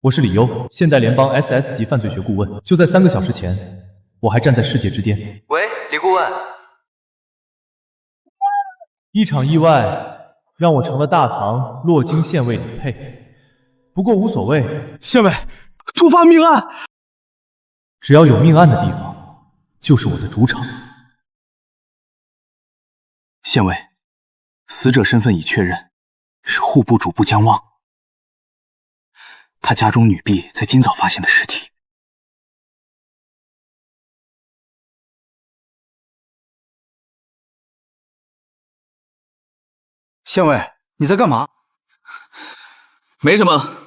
我是李优，现代联邦 SS 级犯罪学顾问。就在3个小时前，我还站在世界之巅。喂，李顾问。一场意外让我成了大唐洛京县尉李佩，不过无所谓。县尉，突发命案！只要有命案的地方，就是我的主场。县尉，死者身份已确认，是户部主簿江汪。他家中女婢在今早发现的尸体。县尉，你在干嘛？没什么。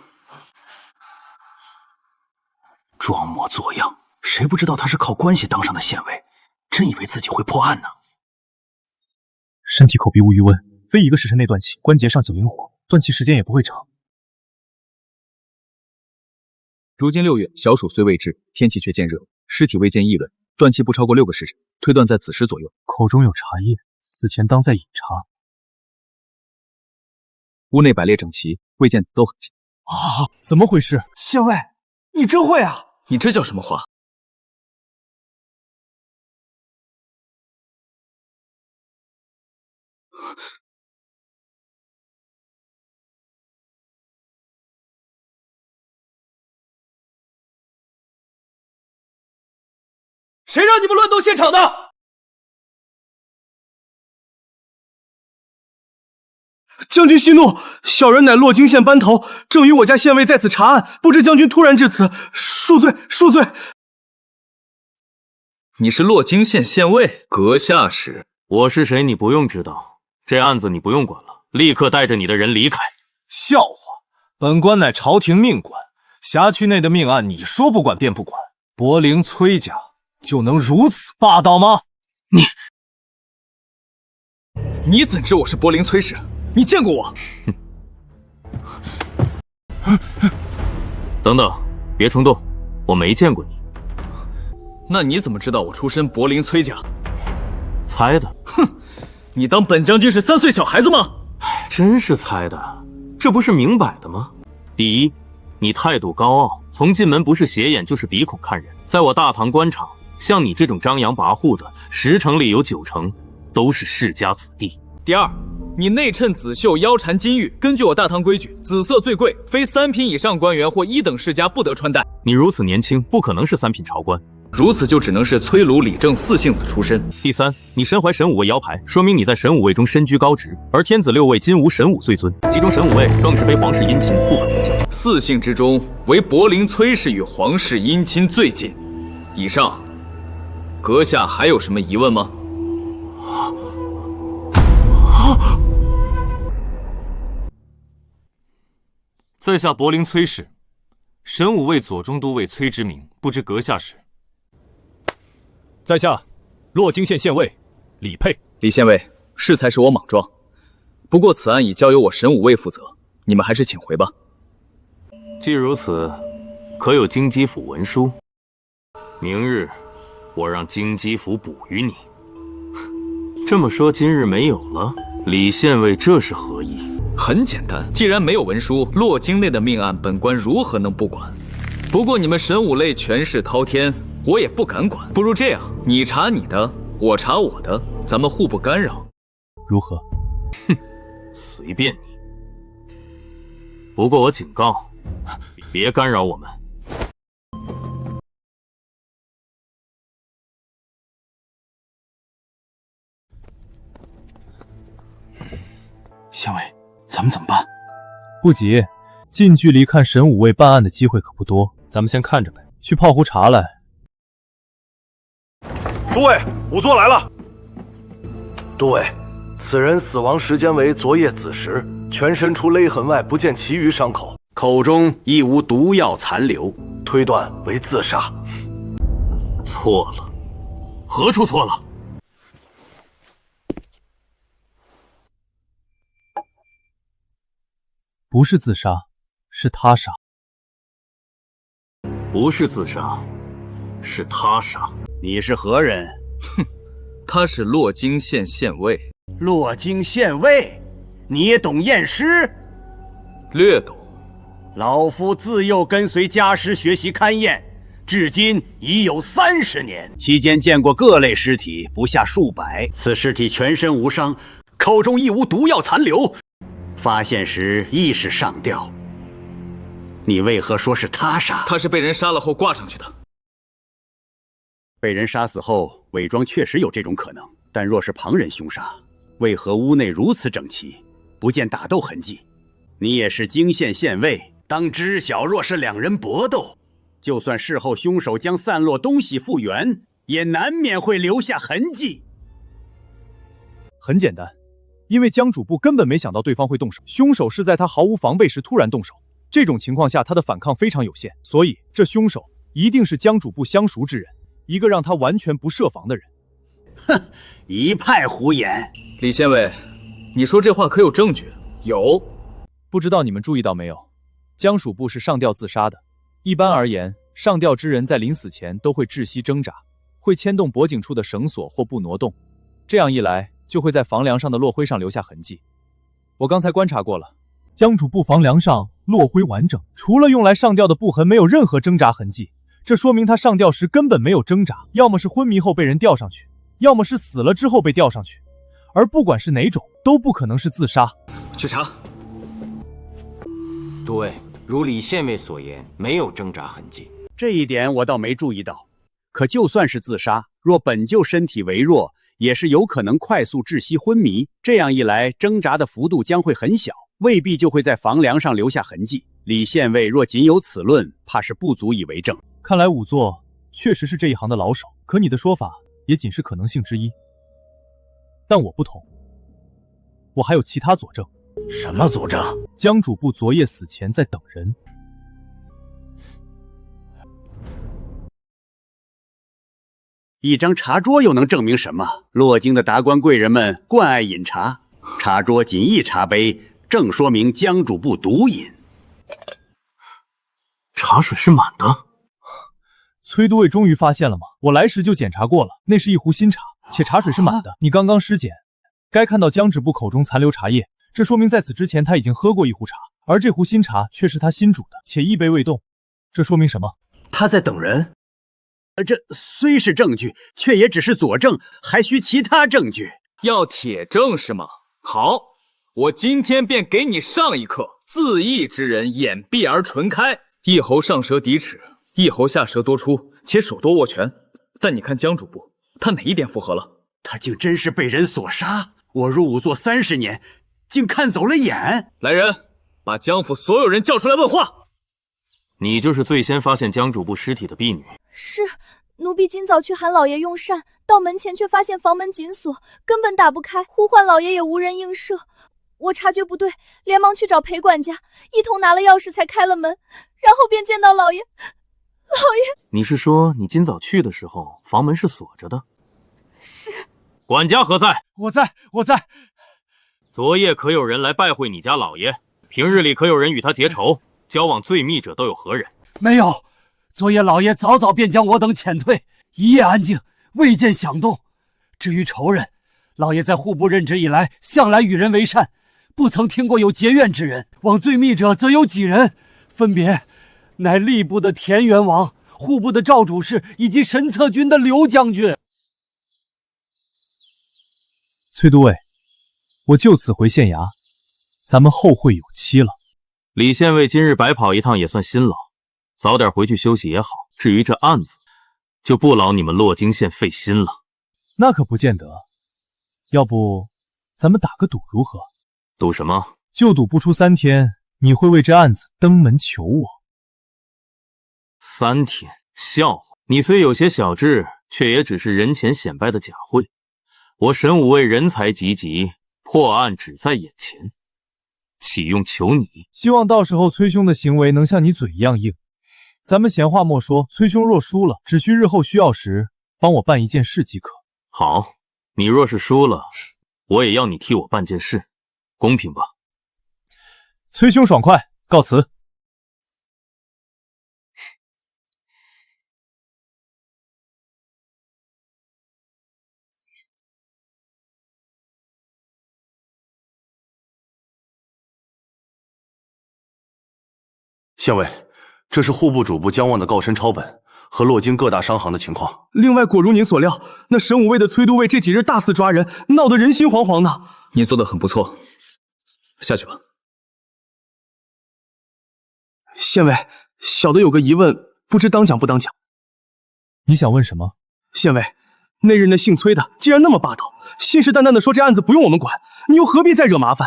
装模作样，谁不知道他是靠关系当上的县尉？真以为自己会破案呢？身体口鼻无余温，非1个时辰内断气，关节尚且灵活，断气时间也不会长。如今6月，小暑虽未至，天气却渐热，尸体未见议论，断气不超过6个时辰，推断在子时左右。口中有茶叶，死前当在饮茶。屋内摆列整齐，未见都很近。啊，怎么回事？县尉，你真会啊！你这叫什么话？谁让你们乱动现场的？将军息怒，小人乃洛京县班头，正与我家县尉在此查案，不知将军突然至此，恕罪，恕罪。你是洛京县县尉，阁下是？我是谁你不用知道，这案子你不用管了，立刻带着你的人离开。笑话，本官乃朝廷命官，辖区内的命案你说不管便不管，柏林崔家就能如此霸道吗？你怎知我是柏林崔氏？你见过我？等等，别冲动，我没见过你。那你怎么知道我出身柏林崔家？猜的。哼，你当本将军是3岁小孩子吗？真是猜的，这不是明摆的吗？第一，你态度高傲，从进门不是斜眼就是鼻孔看人。在我大唐官场，像你这种张扬跋扈的，10成里有9成都是世家子弟。第二，你内衬紫绣，腰缠金玉。根据我大唐规矩，紫色最贵，非3品以上官员或1等世家不得穿戴。你如此年轻，不可能是3品朝官，如此就只能是崔卢李正4姓子出身。第三，你身怀神武卫腰牌，说明你在神武卫中身居高职，而天子6位今无神武最尊，其中神武卫更是非皇室姻亲不可不敬。4姓之中，唯柏林崔氏与皇室姻亲最近。以上，阁下还有什么疑问吗？在下柏林崔氏，神武卫左中都尉崔之明，不知阁下是？在下洛京县县尉李佩。李县尉，适才是我莽撞，不过此案已交由我神武卫负责，你们还是请回吧。既如此，可有京畿府文书？明日我让京畿府补于你。这么说，今日没有了？李县尉这是何意？很简单，既然没有文书，洛京内的命案，本官如何能不管？不过你们神武类权势滔天，我也不敢管。不如这样，你查你的，我查我的，咱们互不干扰，如何？哼，随便你。不过我警告，别干扰我们。县尉，咱们怎么办？不急，近距离看神武卫办案的机会可不多，咱们先看着呗。去泡壶茶来。都尉，仵作来了。都尉，此人死亡时间为昨夜子时，全身除勒痕外不见其余伤口，口中亦无毒药残留，推断为自杀。错了，何处错了？不是自杀，是他杀。不是自杀，是他杀。你是何人？哼，他是洛京县县尉。洛京县尉，你也懂验尸？略懂。老夫自幼跟随家师学习勘验，至今已有30年，期间见过各类尸体不下数百。此尸体全身无伤，口中亦无毒药残留，发现时亦是上吊。你为何说是他杀？他是被人杀了后挂上去的。被人杀死后伪装确实有这种可能，但若是旁人凶杀，为何屋内如此整齐，不见打斗痕迹？你也是泾县县尉，当知晓，若是两人搏斗，就算事后凶手将散落东西复原，也难免会留下痕迹。很简单，因为江主簿根本没想到对方会动手，凶手是在他毫无防备时突然动手，这种情况下他的反抗非常有限，所以这凶手一定是江主簿相熟之人，一个让他完全不设防的人。哼，一派胡言。李县尉，你说这话可有证据？有。不知道你们注意到没有，江属部是上吊自杀的。一般而言，上吊之人在临死前都会窒息挣扎，会牵动脖颈处的绳索或不挪动，这样一来就会在房梁上的落灰上留下痕迹。我刚才观察过了，江主部房梁上落灰完整，除了用来上吊的布痕，没有任何挣扎痕迹。这说明他上吊时根本没有挣扎，要么是昏迷后被人吊上去，要么是死了之后被吊上去，而不管是哪种，都不可能是自杀。去查。对，如李县尉所言，没有挣扎痕迹。这一点我倒没注意到。可就算是自杀，若本就身体羸弱，也是有可能快速窒息昏迷。这样一来，挣扎的幅度将会很小，未必就会在房梁上留下痕迹。李县尉若仅有此论，怕是不足以为证。看来仵作确实是这一行的老手，可你的说法也仅是可能性之一。但我不同，我还有其他佐证。什么佐证？江主簿昨夜死前在等人。一张茶桌又能证明什么？洛京的达官贵人们惯爱饮茶，茶桌仅一茶杯，正说明江主簿独饮。茶水是满的。崔都尉终于发现了吗？我来时就检查过了，那是一壶新茶，且茶水是满的。你刚刚尸检，该看到江主簿口中残留茶叶，这说明在此之前他已经喝过一壶茶，而这壶新茶却是他新煮的，且一杯未动。这说明什么？他在等人。这虽是证据，却也只是佐证，还需其他证据。要铁证是吗？好，我今天便给你上一课。自缢之人，眼闭而唇开，一喉上舌抵齿，一喉下舌多出，且手多握拳。但你看江主簿，他哪一点符合了？他竟真是被人所杀！我入仵作30年，竟看走了眼。来人，把江府所有人叫出来问话。你就是最先发现江主簿尸体的婢女。是，奴婢今早去喊老爷用膳，到门前却发现房门紧锁，根本打不开，呼唤老爷也无人应射。我察觉不对，连忙去找裴管家，一同拿了钥匙才开了门，然后便见到老爷。老爷，你是说你今早去的时候房门是锁着的？是。管家何在？我在。昨夜可有人来拜会你家老爷？平日里可有人与他结仇？交往最密者都有何人？没有。昨夜老爷早早便将我等遣退，一夜安静，未见响动。至于仇人，老爷在户部任职以来，向来与人为善，不曾听过有结怨之人。往最密者则有几人，分别乃吏部的田元王、户部的赵主事以及神策军的刘将军。崔都尉，我就此回县衙，咱们后会有期了。李县尉今日白跑一趟也算辛劳，早点回去休息也好。至于这案子，就不劳你们洛京县费心了。那可不见得，要不咱们打个赌如何？赌什么？就赌不出3天，你会为这案子登门求我。3天？笑话！你虽有些小智，却也只是人前显摆的假会。我神武卫人才济济，破案只在眼前，岂用求你？希望到时候崔兄的行为能像你嘴一样硬。咱们闲话莫说，崔兄若输了，只需日后需要时帮我办一件事即可。好，你若是输了，我也要你替我办件事，公平吧？崔兄爽快，告辞。县尉，这是户部主簿江望的告申抄本和洛京各大商行的情况。另外，果如您所料，那神武卫的崔都尉这几日大肆抓人，闹得人心惶惶呢。你做得很不错，下去吧。县尉，小的有个疑问，不知当讲不当讲。你想问什么？县尉，那日那姓崔的既然那么霸道，信誓旦旦的说这案子不用我们管，你又何必再惹麻烦？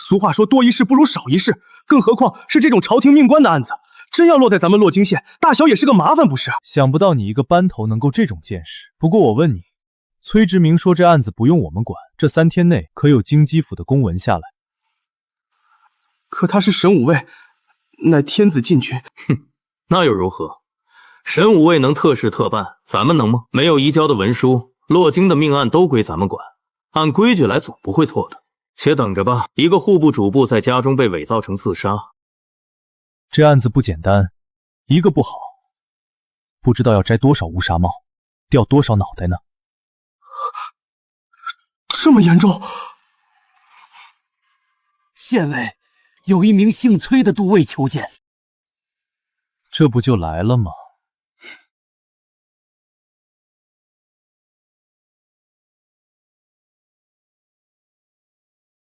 俗话说多一事不如少一事，更何况是这种朝廷命官的案子，真要落在咱们洛京县，大小也是个麻烦，不是？想不到你一个班头能够这种见识。不过我问你，崔直明说这案子不用我们管，这3天内可有京畿府的公文下来？可他是神武卫，乃天子禁军。哼，那又如何？神武卫能特事特办，咱们能吗？没有移交的文书，洛京的命案都归咱们管，按规矩来总不会错的。且等着吧，一个户部主簿在家中被伪造成自杀，这案子不简单，一个不好，不知道要摘多少乌纱帽，掉多少脑袋呢。这么严重？县尉，有一名姓崔的都尉求见。这不就来了吗？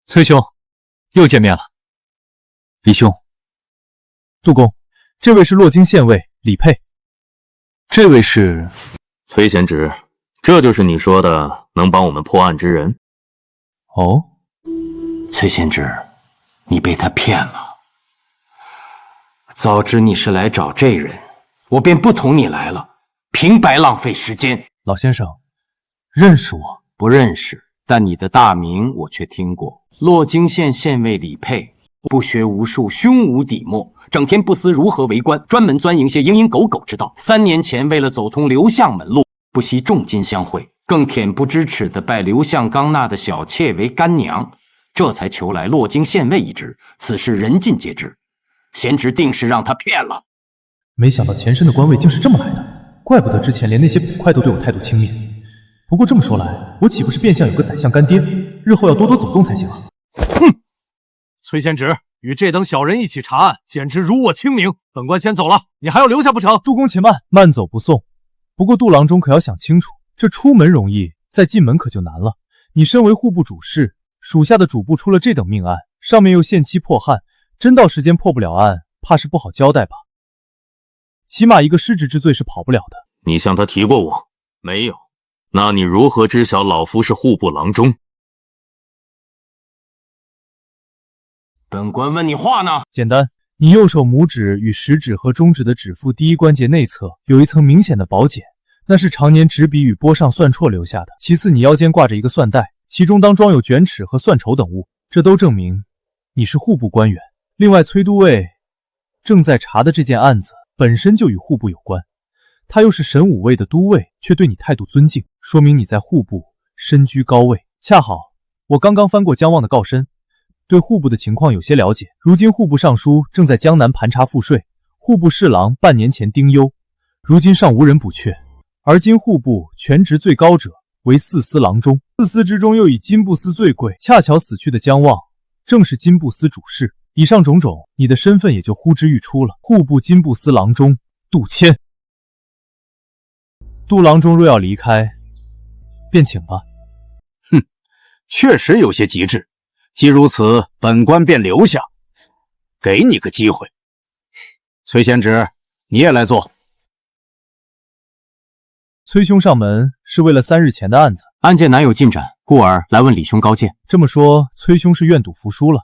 崔兄，又见面了。李兄，杜公，这位是洛京县尉李佩，这位是崔贤侄，这就是你说的能帮我们破案之人。哦，崔贤侄，你被他骗了。早知你是来找这人，我便不同你来了，平白浪费时间。老先生，认识我？不认识，但你的大名我却听过。洛京县县尉李佩，不学无术，胸无底墨，整天不思如何为官，专门钻营些蝇营狗苟之道。3年前，为了走通刘向门路，不惜重金相贿，更恬不知耻地拜刘向刚纳的小妾为干娘，这才求来洛京县尉一职。此事人尽皆知，贤侄定是让他骗了。没想到前身的官位竟是这么来的，怪不得之前连那些捕快都对我态度轻蔑。不过这么说来，我岂不是变相有个宰相干爹？日后要多多走动才行啊！哼！崔贤侄与这等小人一起查案，简直辱我清明。本官先走了，你还要留下不成？杜公且慢，慢走不送。不过杜郎中可要想清楚，这出门容易，再进门可就难了。你身为户部主事，属下的主簿出了这等命案，上面又限期破案，真到时间破不了案，怕是不好交代吧？起码一个失职之罪是跑不了的。你向他提过我？没有。那你如何知晓老夫是户部郎中？本官问你话呢？简单，你右手拇指与食指和中指的指腹第一关节内侧有一层明显的薄茧，那是常年执笔与拨上算绰留下的。其次，你腰间挂着一个算袋，其中当装有卷尺和算筹等物，这都证明你是户部官员。另外，崔都尉正在查的这件案子本身就与户部有关，他又是神武卫的都尉，却对你态度尊敬，说明你在户部身居高位。恰好我刚刚翻过江望的告申，对户部的情况有些了解。如今户部尚书正在江南盘查赋税，户部侍郎半年前丁忧，如今尚无人补阙。而今户部权职最高者为4司郎中，4司之中又以金部司最贵，恰巧死去的江望正是金部司主事。以上种种，你的身份也就呼之欲出了。户部金部司郎中杜迁。杜郎中若要离开，便请吧。哼，确实有些极致。既如此，本官便留下，给你个机会。崔贤侄，你也来坐。崔兄上门是为了3日前的案子，案件难有进展，故而来问李兄高见。这么说，崔兄是愿赌服输了。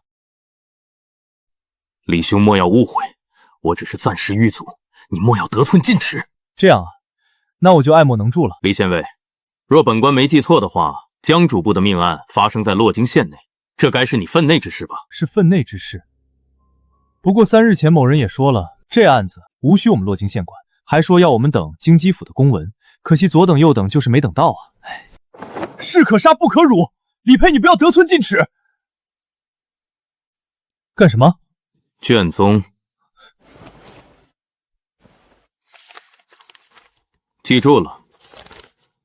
李兄莫要误会，我只是暂时遇阻，你莫要得寸进尺。这样啊，那我就爱莫能助了。李县尉，若本官没记错的话，江主簿的命案发生在洛京县内，这该是你分内之事吧？是分内之事。不过3日前某人也说了，这案子无需我们洛京县管，还说要我们等京畿府的公文。可惜左等右等，就是没等到啊！哎，士可杀不可辱，李佩，你不要得寸进尺。干什么？卷宗，记住了，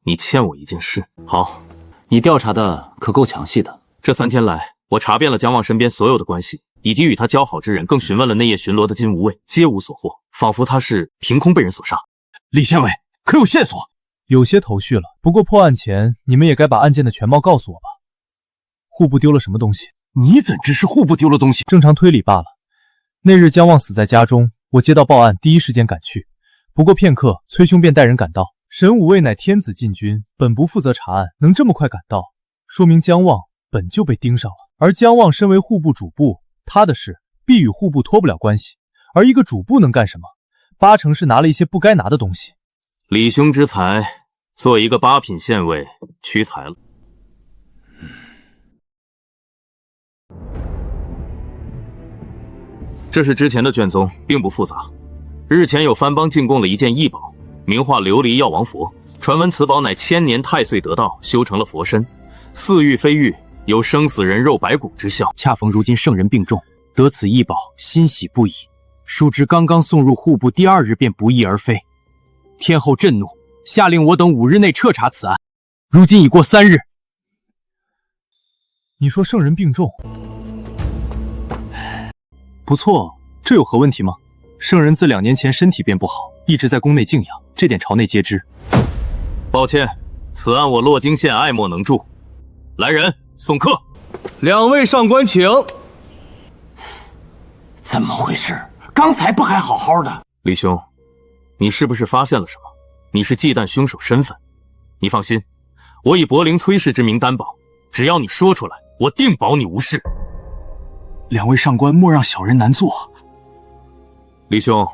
你欠我一件事。好，你调查的可够详细的。这3天来，我查遍了江望身边所有的关系，以及与他交好之人，更询问了那夜巡逻的金无畏，皆无所获，仿佛他是凭空被人所杀。李县委，可有线索？有些头绪了，不过破案前你们也该把案件的全貌告诉我吧。户部丢了什么东西？你怎知是户部丢了东西？正常推理罢了。那日江望死在家中，我接到报案，第一时间赶去。不过片刻，崔兄便带人赶到。沈武卫乃天子禁军，本不负责查案，能这么快赶到，说明江望本就被盯上了。而江望身为户部主簿，他的事必与户部脱不了关系。而一个主簿能干什么？八成是拿了一些不该拿的东西。李兄之才，做一个8品县尉屈才了。这是之前的卷宗，并不复杂。日前有番邦进贡了一件异宝，名画琉璃药王佛，传闻此宝乃千年太岁得道，修成了佛身，似玉非玉，有生死人肉白骨之效。恰逢如今圣人病重，得此异宝，欣喜不已。殊知刚刚送入户部，第2日便不翼而飞。天后震怒，下令我等5日内彻查此案。如今已过3日。你说圣人病重？不错，这有何问题吗？圣人自2年前身体便不好，一直在宫内静养，这点朝内皆知。抱歉，此案我洛京县爱莫能助。来人，送客。2位上官请。怎么回事？刚才不还好好的？李兄，你是不是发现了什么？你是忌惮凶手身份？你放心，我以柏林崔氏之名担保，只要你说出来，我定保你无事。2位上官莫让小人难做。李兄，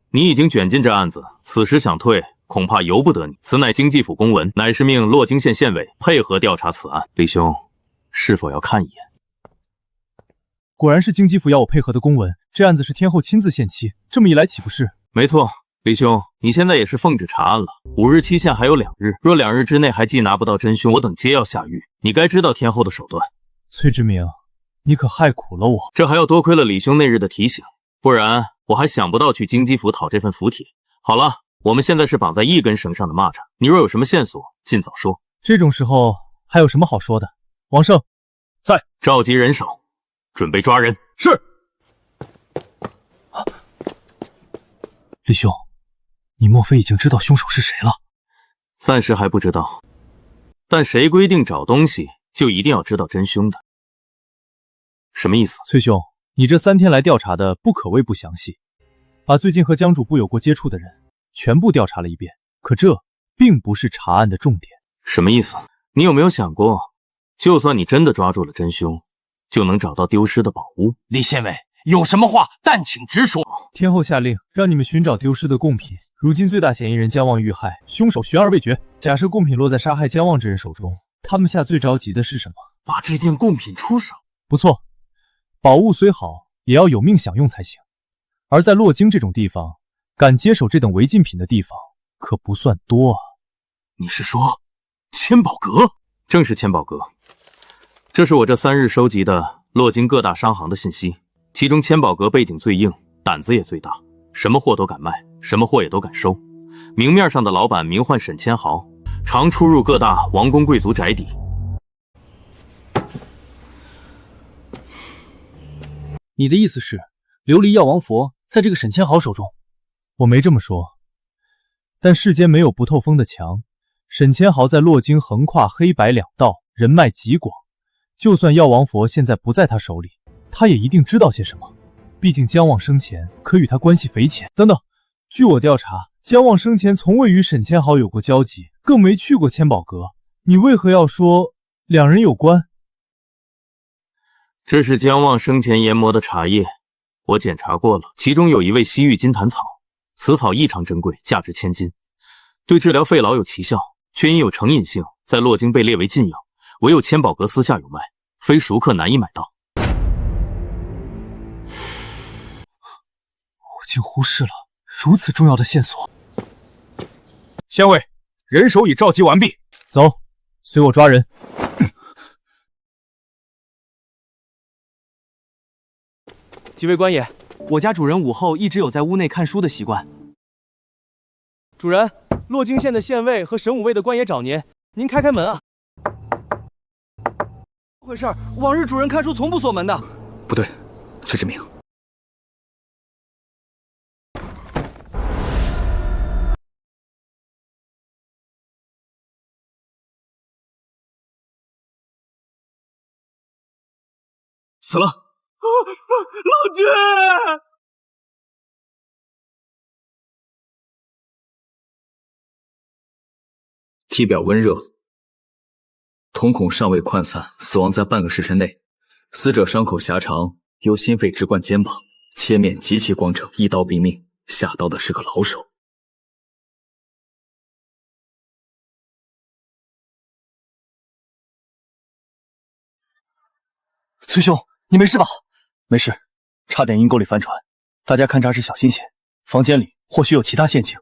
你已经卷进这案子，此时想退，恐怕由不得你。此乃经济府公文，乃是命洛京县县委配合调查此案。李兄，是否要看一眼？果然是经济府要我配合的公文，这案子是天后亲自献期，这么一来岂不是？没错，李兄，你现在也是奉旨查案了，5日期限还有2日，若2日之内还既拿不到真凶，我等皆要下狱。你该知道天后的手段。崔之明，你可害苦了我。这还要多亏了李兄那日的提醒，不然我还想不到去京畿府讨这份符帖。好了，我们现在是绑在一根绳上的蚂蚱，你若有什么线索，尽早说。这种时候还有什么好说的？王胜，在，召集人手，准备抓人。是。李兄，你莫非已经知道凶手是谁了？暂时还不知道，但谁规定找东西就一定要知道真凶的？什么意思？崔兄，你这3天来调查的不可谓不详细，把最近和江主簿有过接触的人全部调查了一遍，可这并不是查案的重点。什么意思？你有没有想过，就算你真的抓住了真凶，就能找到丢失的宝物？李县委，有什么话但请直说。天后下令让你们寻找丢失的贡品，如今最大嫌疑人江望遇害，凶手悬而未决。假设贡品落在杀害江望之人手中，他们下最着急的是什么？把这件贡品出手。不错，宝物虽好，也要有命享用才行。而在洛京这种地方，敢接手这等违禁品的地方可不算多啊。你是说千宝阁？正是千宝阁。这是我这3日收集的洛京各大商行的信息，其中千宝阁背景最硬，胆子也最大，什么货都敢卖，什么货也都敢收。明面上的老板名唤沈千豪，常出入各大王公贵族宅邸。你的意思是，琉璃药王佛在这个沈千豪手中？我没这么说，但世间没有不透风的墙。沈千豪在洛京横跨黑白2道，人脉极广。就算药王佛现在不在他手里，他也一定知道些什么。毕竟江望生前可与他关系匪浅。等等，据我调查，江望生前从未与沈千豪有过交集，更没去过千宝阁。你为何要说2人有关？这是江望生前研磨的茶叶，我检查过了，其中有一味西域金檀草，此草异常珍贵，价值1000金，对治疗肺痨有奇效，却因有成瘾性，在洛京被列为禁药，唯有千宝阁私下有卖，非熟客难以买到。我竟忽视了如此重要的线索。县尉，人手已召集完毕，走，随我抓人。几位官爷，我家主人午后一直有在屋内看书的习惯。主人，洛京县的县尉和神武卫的官爷找您，您开开门啊！怎么回事？往日主人看书从不锁门的。不对，崔志明。死了！老君，体表温热，瞳孔尚未涣散，死亡在半个时辰内。死者伤口狭长，由心肺直贯肩膀，切面极其光整，一刀毙命。下刀的是个老手。崔兄，你没事吧？没事，差点阴沟里翻船。大家勘察时小心些，房间里或许有其他陷阱。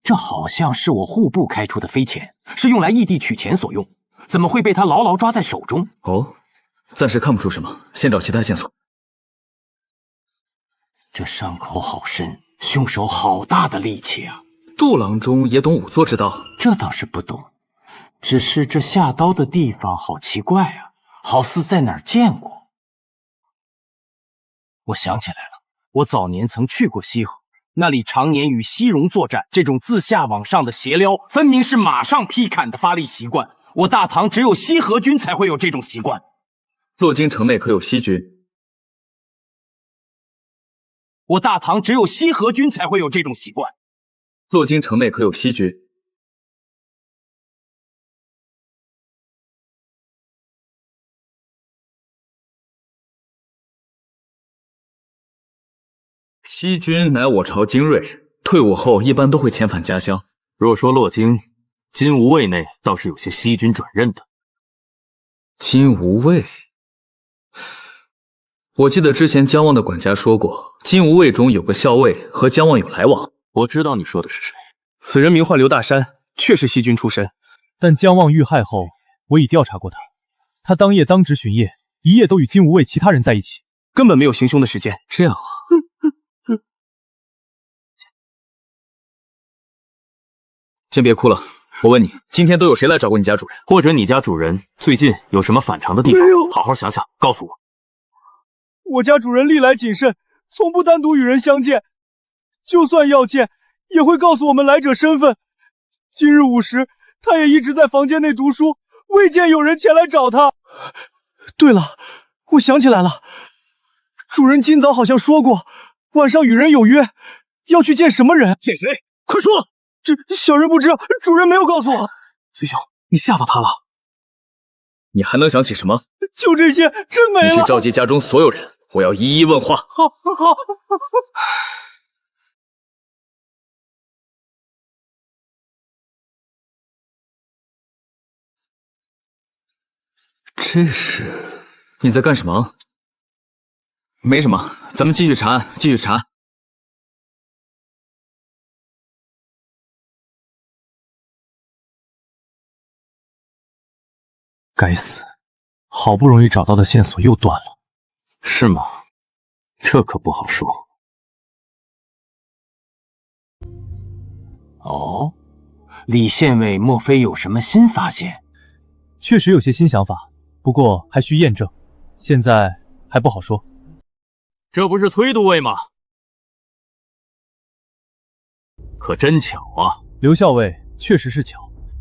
这好像是我户部开出的飞钱，是用来异地取钱所用，怎么会被他牢牢抓在手中？哦，暂时看不出什么，先找其他线索。这伤口好深，凶手好大的力气啊！杜郎中也懂仵作之道？这倒是不懂，只是这下刀的地方好奇怪啊，好似在哪儿见过。我想起来了，我早年曾去过西河，那里常年与西戎作战，这种自下往上的斜撩，分明是马上劈砍的发力习惯。我大唐只有西河军才会有这种习惯。洛京城内可有西军？我大唐只有西河军才会有这种习惯。洛京城内可有西军？西军乃我朝精锐，退伍后一般都会遣返家乡。若说洛京，金吾卫内倒是有些西军转任的。金吾卫，我记得之前姜望的管家说过，金吾卫中有个校尉和姜望有来往。我知道你说的是谁，此人名唤刘大山，确是西军出身。但姜望遇害后，我已调查过他，他当夜当值巡夜，一夜都与金吾卫其他人在一起，根本没有行凶的时间。这样啊。先别哭了，我问你，今天都有谁来找过你家主人？或者你家主人最近有什么反常的地方？好好想想，告诉我。我家主人历来谨慎，从不单独与人相见，就算要见，也会告诉我们来者身份。今日午时，他也一直在房间内读书，未见有人前来找他。对了，我想起来了，主人今早好像说过，晚上与人有约，要去见什么人？见谁？快说！这小人不知，主人没有告诉我。崔兄，你吓到他了？你还能想起什么？就这些，真没了。你去召集家中所有人，我要一一问话。好。这是你在干什么？没什么，咱们继续查案，继续查。该死，好不容易找到的线索又断了。是吗？这可不好说。哦，李县尉莫非有什么新发现？确实有些新想法，不过还需验证，现在还不好说。这不是崔都尉吗？可真巧啊！刘校尉确实是巧。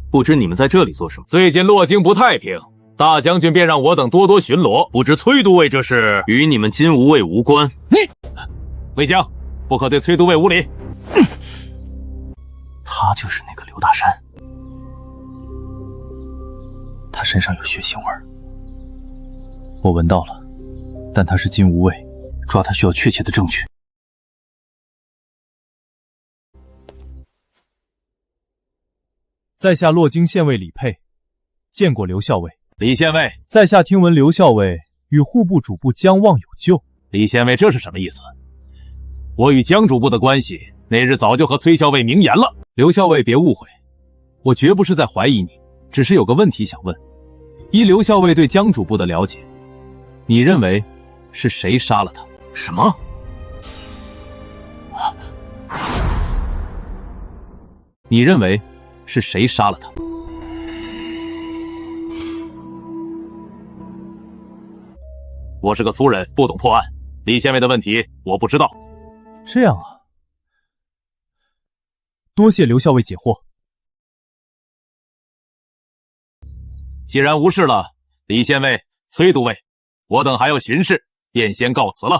不知你们在这里做什么？最近洛京不太平，大将军便让我等多多巡逻。不知崔都尉这事与你们金吾卫无关。魏将，不可对崔都尉无礼。他就是那个刘大山，他身上有血腥味儿，我闻到了，但他是金吾卫，抓他需要确切的证据。在下洛京县尉李佩，见过刘校尉。李县尉，在下听闻刘校尉与户部主簿姜望有旧。李县尉，这是什么意思？我与姜主簿的关系，那日早就和崔校尉明言了。刘校尉别误会，我绝不是在怀疑你，只是有个问题想问。依刘校尉对姜主簿的了解，你认为是谁杀了他？什么？你认为是谁杀了他？我是个粗人，不懂破案。李县尉的问题我不知道。这样啊，多谢刘校尉解惑。既然无事了，李县尉、崔都尉，我等还要巡视，便先告辞了。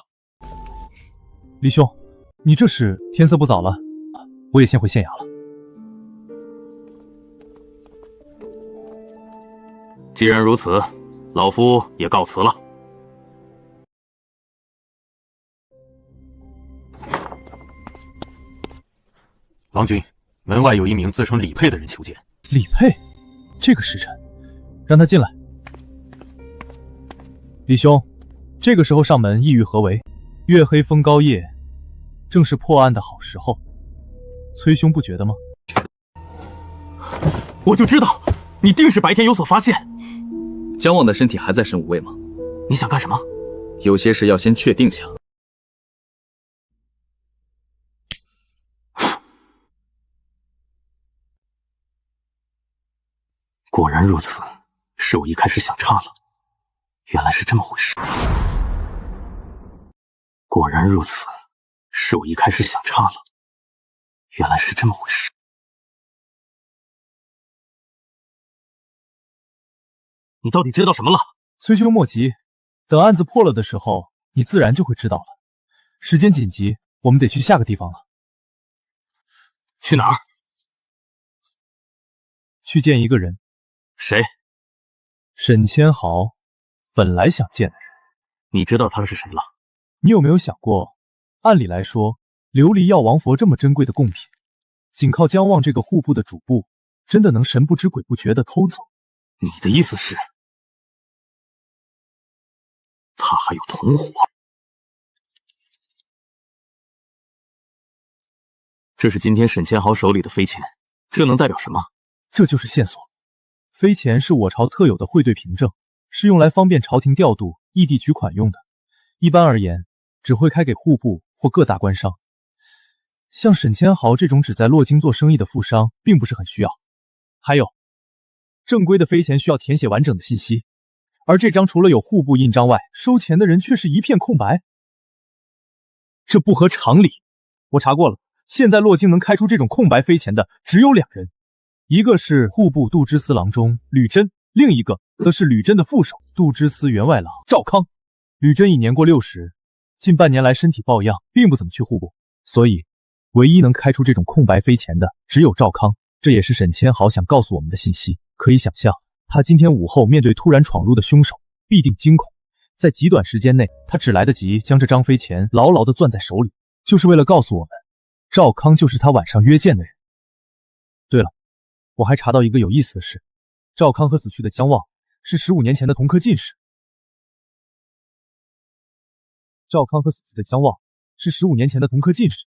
李兄，你这是天色不早了，我也先回县衙了。既然如此，老夫也告辞了。王军，门外有一名自称李佩的人求见。李佩，这个时辰，让他进来。李兄，这个时候上门意欲何为？月黑风高夜，正是破案的好时候。崔兄不觉得吗？我就知道，你定是白天有所发现。姜望的身体还在神武卫吗？你想干什么？有些事要先确定下。果然如此，是我一开始想差了，原来是这么回事。果然如此，是我一开始想差了，原来是这么回事。你到底知道什么了？崔兄莫急，等案子破了的时候，你自然就会知道了。时间紧急，我们得去下个地方了。去哪儿？去见一个人。谁？沈千豪，本来想见的人。你知道他是谁了？你有没有想过，按理来说，琉璃药王佛这么珍贵的贡品，仅靠姜望这个户部的主簿，真的能神不知鬼不觉地偷走？你的意思是，他还有同伙？这是今天沈千豪手里的飞钱，这能代表什么？这就是线索。飞钱是我朝特有的汇兑凭证，是用来方便朝廷调度、异地取款用的。一般而言，只会开给户部或各大官商。像沈千豪这种只在洛京做生意的富商，并不是很需要。还有，正规的飞钱需要填写完整的信息，而这张除了有户部印章外，收钱的人却是一片空白。这不合常理。我查过了，现在洛京能开出这种空白飞钱的只有2人。一个是户部度支司郎中吕真，另一个则是吕真的副手度支司员外郎赵康。吕真已年过60，近半年来身体抱恙，并不怎么去户部，所以唯一能开出这种空白飞钱的只有赵康。这也是沈千豪想告诉我们的信息。可以想象，他今天午后面对突然闯入的凶手，必定惊恐。在极短时间内，他只来得及将这张飞钱牢牢地攥在手里，就是为了告诉我们，赵康就是他晚上约见的人。对了，我还查到一个有意思的事，赵康和死去的姜望是15年前的同科进士。赵康和死去的姜望是15年前的同科进士。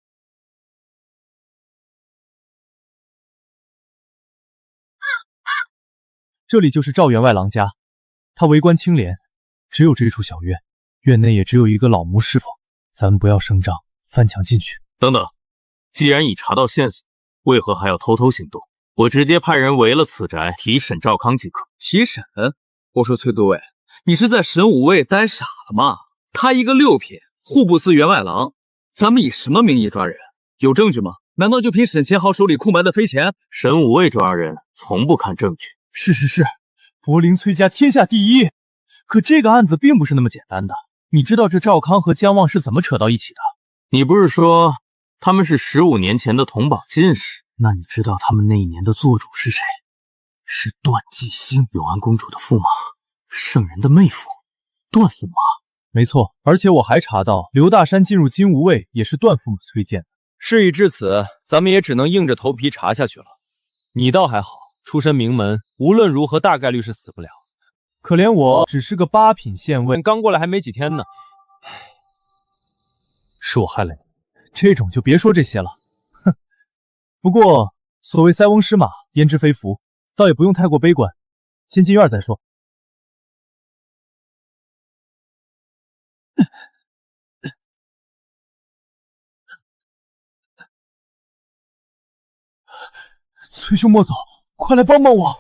这里就是赵员外郎家，他为官清廉，只有这处小院，院内也只有一个老谋师傅。咱们不要声张，翻墙进去。等等，既然已查到线索，为何还要偷偷行动？我直接派人围了此宅，提审赵康即可。提审？我说崔都尉，你是在神武卫呆傻了吗？他一个6品户部司员外郎，咱们以什么名义抓人？有证据吗？难道就凭沈千豪手里空白的飞钱？神武卫抓人从不看证据。是，柏林崔家天下第一。可这个案子并不是那么简单的。你知道这赵康和姜望是怎么扯到一起的？你不是说他们是15年前的同榜进士？那你知道他们那一年的做主是谁？是段季星，永安公主的驸马，圣人的妹夫，段驸马。没错，而且我还查到刘大山进入金吾卫也是段驸马推荐的。事已至此，咱们也只能硬着头皮查下去了。你倒还好，出身名门，无论如何大概率是死不了。可怜我只是个8品县尉，刚过来还没几天呢。是我害了你，这种就别说这些了。哼，不过所谓塞翁失马，焉知非福，倒也不用太过悲观，先进院再说。崔兄莫走，快来帮帮我！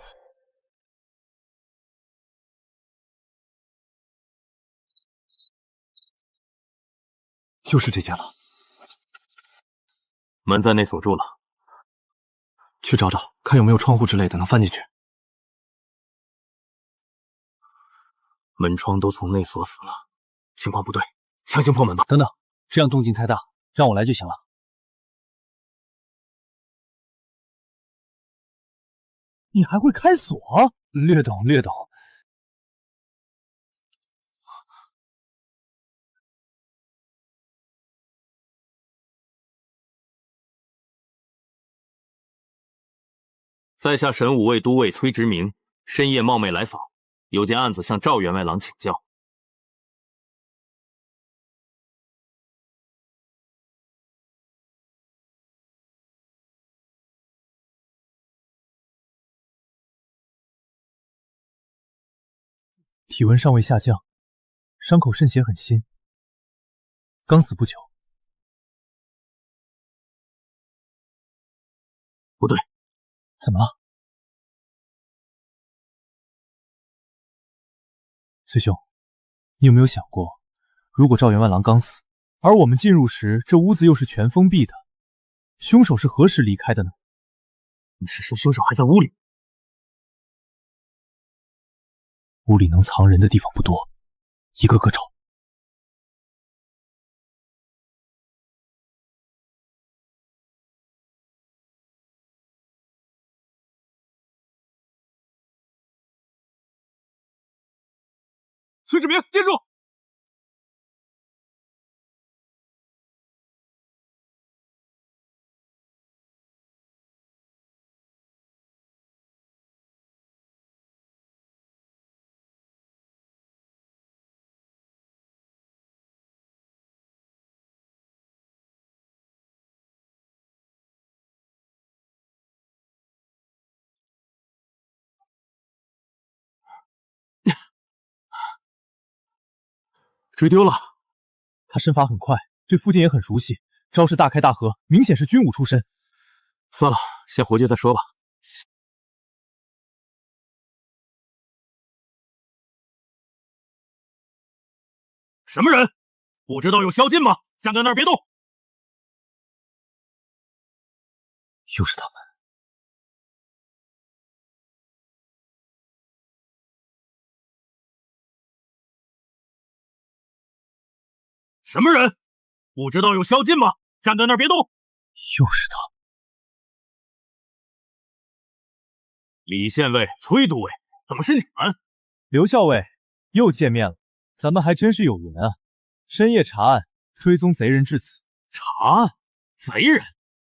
就是这间了，门在内锁住了，去找找，看有没有窗户之类的能翻进去。门窗都从内锁死了，情况不对，强行破门吧。等等，这样动静太大，让我来就行了。你还会开锁？略懂略懂。在下神武卫都尉崔直明，深夜冒昧来访，有件案子向赵员外郎请教。体温尚未下降，伤口渗血很新，刚死不久。不对，怎么了？崔兄，你有没有想过，如果赵员外郎刚死，而我们进入时这屋子又是全封闭的，凶手是何时离开的呢？你是说凶手还在屋里？屋里能藏人的地方不多，一个个找。崔志明，接住！追丢了。他身法很快，对附近也很熟悉，招式大开大合，明显是军武出身。算了，先回去再说吧。什么人？不知道有宵禁吗？站在那儿别动！又是他们。什么人？不知道有宵禁吗？站在那儿别动！又是他。李县尉、崔都尉，怎么是你们？刘校尉，又见面了，咱们还真是有缘啊！深夜查案，追踪贼人至此。查案？贼人？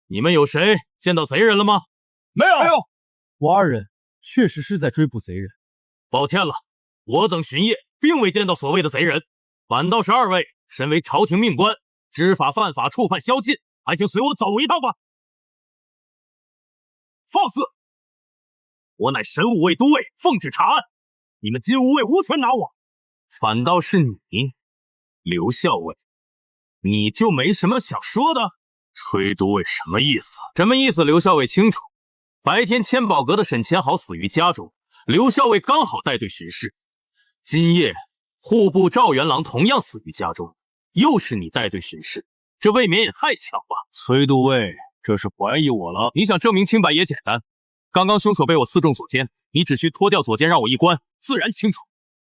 你们有谁见到贼人了吗？没有。我二人确实是在追捕贼人。抱歉了，我等巡夜并未见到所谓的贼人，反倒是二位身为朝廷命官，知法犯法，触犯宵禁，还请随我走一趟吧。放肆！我乃神武卫都尉，奉旨查案，你们金吾卫无权拿我。反倒是你，刘校尉，你就没什么想说的？崔都尉什么意思？什么意思？刘校尉清楚。白天千宝阁的沈千豪死于家中，刘校尉刚好带队巡视。今夜户部赵元郎同样死于家中，又是你带队巡视，这未免也太巧吧？崔都尉，这是怀疑我了？你想证明清白也简单。刚刚凶手被我刺中左肩，你只需脱掉左肩让我一观，自然清楚。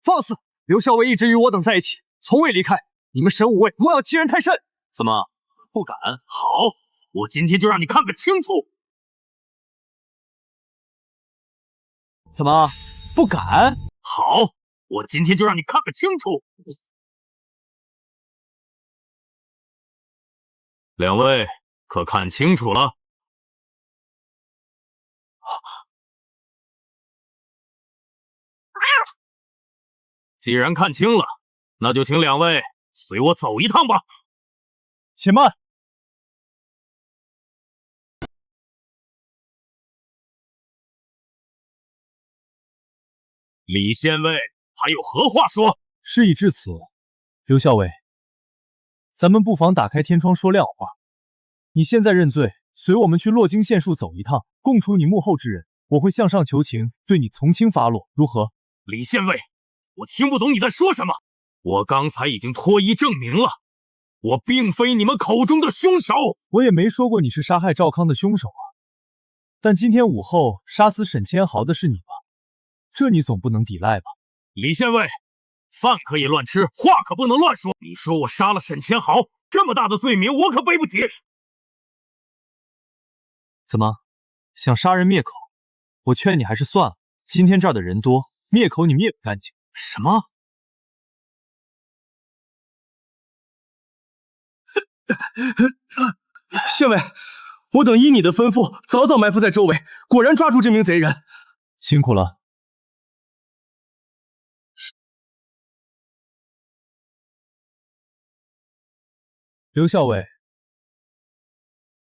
放肆！刘校尉一直与我等在一起，从未离开。你们神武卫莫要欺人太甚！怎么不敢？好，我今天就让你看个清楚。怎么不敢？好，我今天就让你看个清楚。两位可看清楚了？既然看清了，那就请两位随我走一趟吧。且慢！李县尉还有何话说？事已至此，刘校尉，咱们不妨打开天窗说亮话。你现在认罪，随我们去洛京县署走一趟，供出你幕后之人，我会向上求情，对你从轻发落，如何？李县尉，我听不懂你在说什么。我刚才已经脱衣证明了，我并非你们口中的凶手。我也没说过你是杀害赵康的凶手啊。但今天午后杀死沈千豪的是你吧？这你总不能抵赖吧？李县尉，饭可以乱吃，话可不能乱说。你说我杀了沈千豪，这么大的罪名，我可背不起。怎么，想杀人灭口？我劝你还是算了，今天这儿的人多，灭口你灭不干净。什么？县尉，我等依你的吩咐，早早埋伏在周围，果然抓住这名贼人。辛苦了。刘校尉，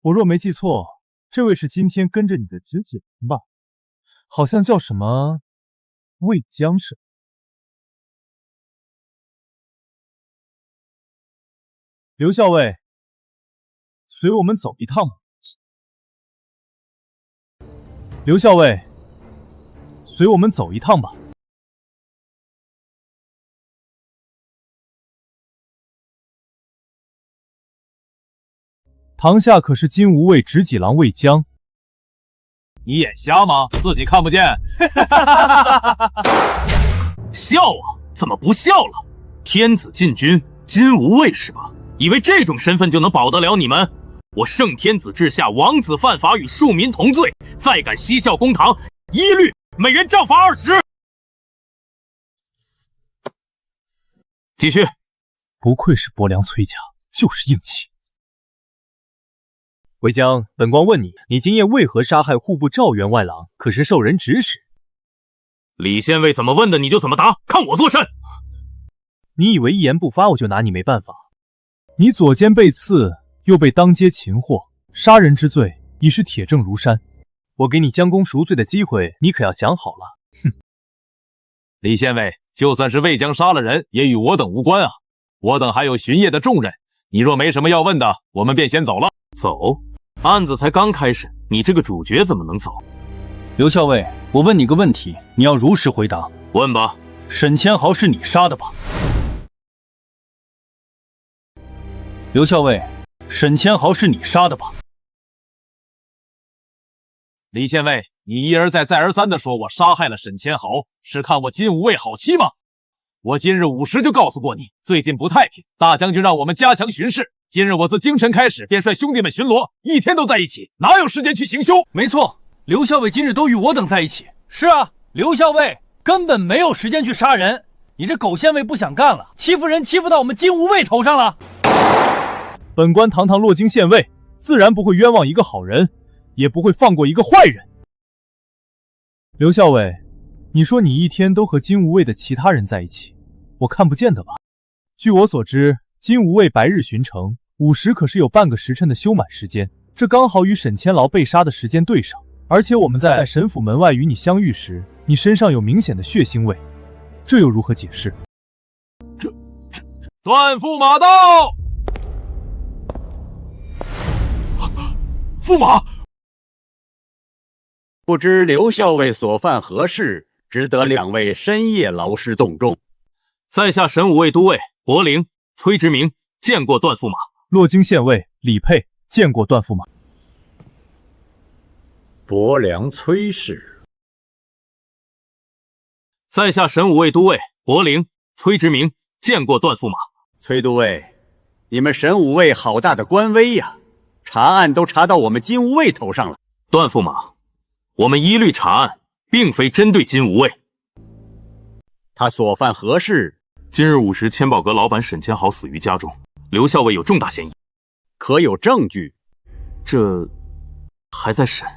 我若没记错，这位是今天跟着你的直系人吧？好像叫什么魏江是？刘校尉，随我们走一趟吧。刘校尉，随我们走一趟吧。堂下可是金吾卫执戟郎魏江？你眼瞎吗？自己看不见？笑啊？怎么不笑了？天子禁军金吾卫是吧？以为这种身份就能保得了你们？我圣天子治下，王子犯法与庶民同罪，再敢嬉笑公堂，一律每人杖罚20。继续。不愧是伯良崔家，就是硬气。魏江，本官问你，你今夜为何杀害户部赵员外郎？可是受人指使？李县尉怎么问的你就怎么答，看我作甚！你以为一言不发我就拿你没办法？你左肩被刺，又被当街擒获，杀人之罪已是铁证如山。我给你将功赎罪的机会，你可要想好了。哼！李县尉，就算是魏江杀了人，也与我等无关啊！我等还有巡夜的重任。你若没什么要问的，我们便先走了。走？案子才刚开始，你这个主角怎么能走？刘校尉，我问你个问题，你要如实回答。问吧。沈千豪是你杀的吧？刘校尉，沈千豪是你杀的吧？李县尉，你一而再再而三地说我杀害了沈千豪，是看我金吾卫好欺吗？我今日午时就告诉过你，最近不太平，大将军让我们加强巡视。今日我自清晨开始便率兄弟们巡逻，一天都在一起，哪有时间去行凶？没错，刘校尉今日都与我等在一起。是啊，刘校尉根本没有时间去杀人。你这狗县尉不想干了，欺负人欺负到我们金吾卫头上了。本官堂堂洛京县尉，自然不会冤枉一个好人，也不会放过一个坏人。刘校尉，你说你一天都和金吾卫的其他人在一起，我看不见的吧？据我所知，金吾卫白日巡城，午时可是有半个时辰的休满时间，这刚好与沈千劳被杀的时间对上。而且我们在沈府门外与你相遇时，你身上有明显的血腥味，这又如何解释？断驸马到！驸马，不知刘校尉所犯何事，值得两位深夜劳师动众？在下神武卫都尉柏陵、崔直明见过段驸马。洛京县尉李佩见过段驸马。伯良崔氏。在下神武卫都尉柏陵、崔直明见过段驸马。崔都尉，你们神武卫好大的官威呀！查案都查到我们金吾卫头上了。段驸马，我们一律查案，并非针对金吾卫。他所犯何事？今日午时，千宝阁老板沈千豪死于家中，刘校尉有重大嫌疑。可有证据？这还在审。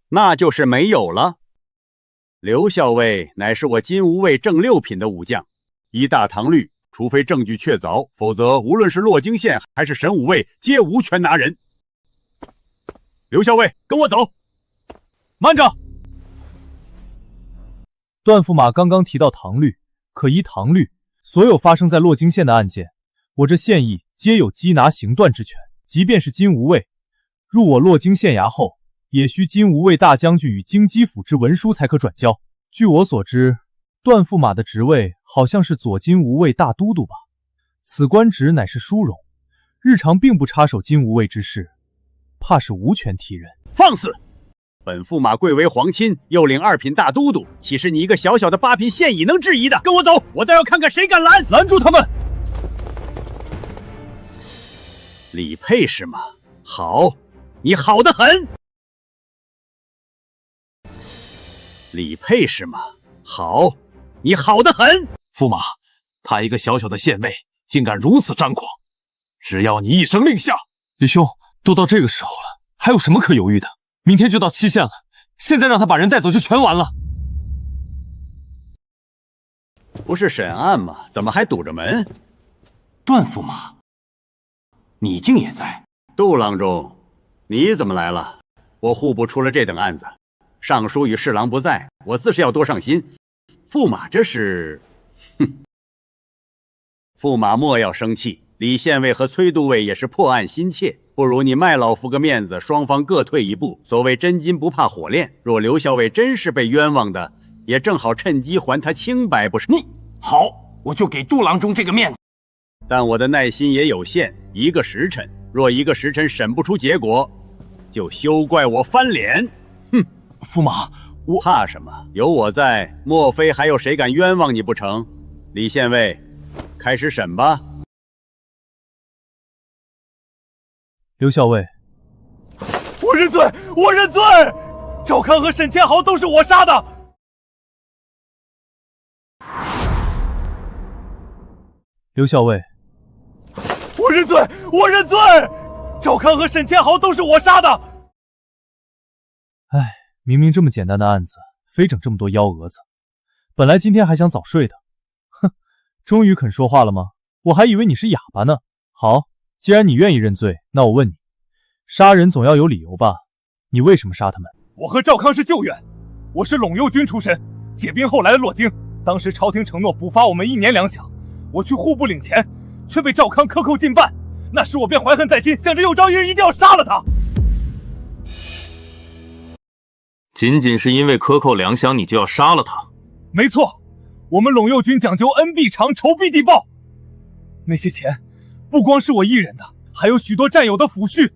那就是没有了。刘校尉乃是我金吾卫正六品的武将，依大唐律，除非证据确凿，否则无论是洛京县还是神武卫，皆无权拿人。刘校尉，跟我走。慢着！段驸马刚刚提到唐律，可依唐律，所有发生在洛京县的案件，我这县役皆有缉拿刑断之权。即便是金吾卫入我洛京县衙后，也需金吾卫大将军与京畿府之文书才可转交。据我所知，段驸马的职位好像是左金吾卫大都督吧？此官职乃是殊荣，日常并不插手金吾卫之事，怕是无权替任。放肆！本驸马贵为皇亲，又领2品大都督，岂是你一个小小的8品县尹能质疑的？跟我走，我倒要看看谁敢拦！拦住他们！李佩是吗？好，你好得很。李佩是吗？好，你好得很。驸马，他一个小小的县尉，竟敢如此张狂！只要你一声令下，李兄，都到这个时候了，还有什么可犹豫的？明天就到期限了，现在让他把人带走就全完了。不是审案吗？怎么还堵着门？段驸马，你竟也在？杜郎中，你怎么来了？我户部出了这等案子，尚书与侍郎不在，我自是要多上心。驸马这是……哼！驸马莫要生气，李县尉和崔都尉也是破案心切，不如你卖老夫个面子，双方各退一步。所谓真金不怕火炼，若刘校尉真是被冤枉的，也正好趁机还他清白，不是？你好，我就给杜郎中这个面子。但我的耐心也有限，1个时辰，若1个时辰审不出结果，就休怪我翻脸。哼！驸马，我怕什么？有我在，莫非还有谁敢冤枉你不成？李县尉，开始审吧。刘校尉，我认罪，我认罪！赵康和沈千豪都是我杀的。刘校尉，我认罪，我认罪！赵康和沈千豪都是我杀的。唉，明明这么简单的案子，非整这么多幺蛾子。本来今天还想早睡的，哼，终于肯说话了吗？我还以为你是哑巴呢。好，既然你愿意认罪，那我问你，杀人总要有理由吧？你为什么杀他们？我和赵康是旧怨，我是陇右军出身，解兵后来了洛京，当时朝廷承诺补发我们1年粮饷，我去户部领钱，却被赵康克扣进半。那时我便怀恨在心，想着有朝一日一定要杀了他。仅仅是因为克扣粮饷，你就要杀了他？没错，我们陇右军讲究恩必偿，仇必地报。那些钱不光是我一人的，还有许多战友的抚恤，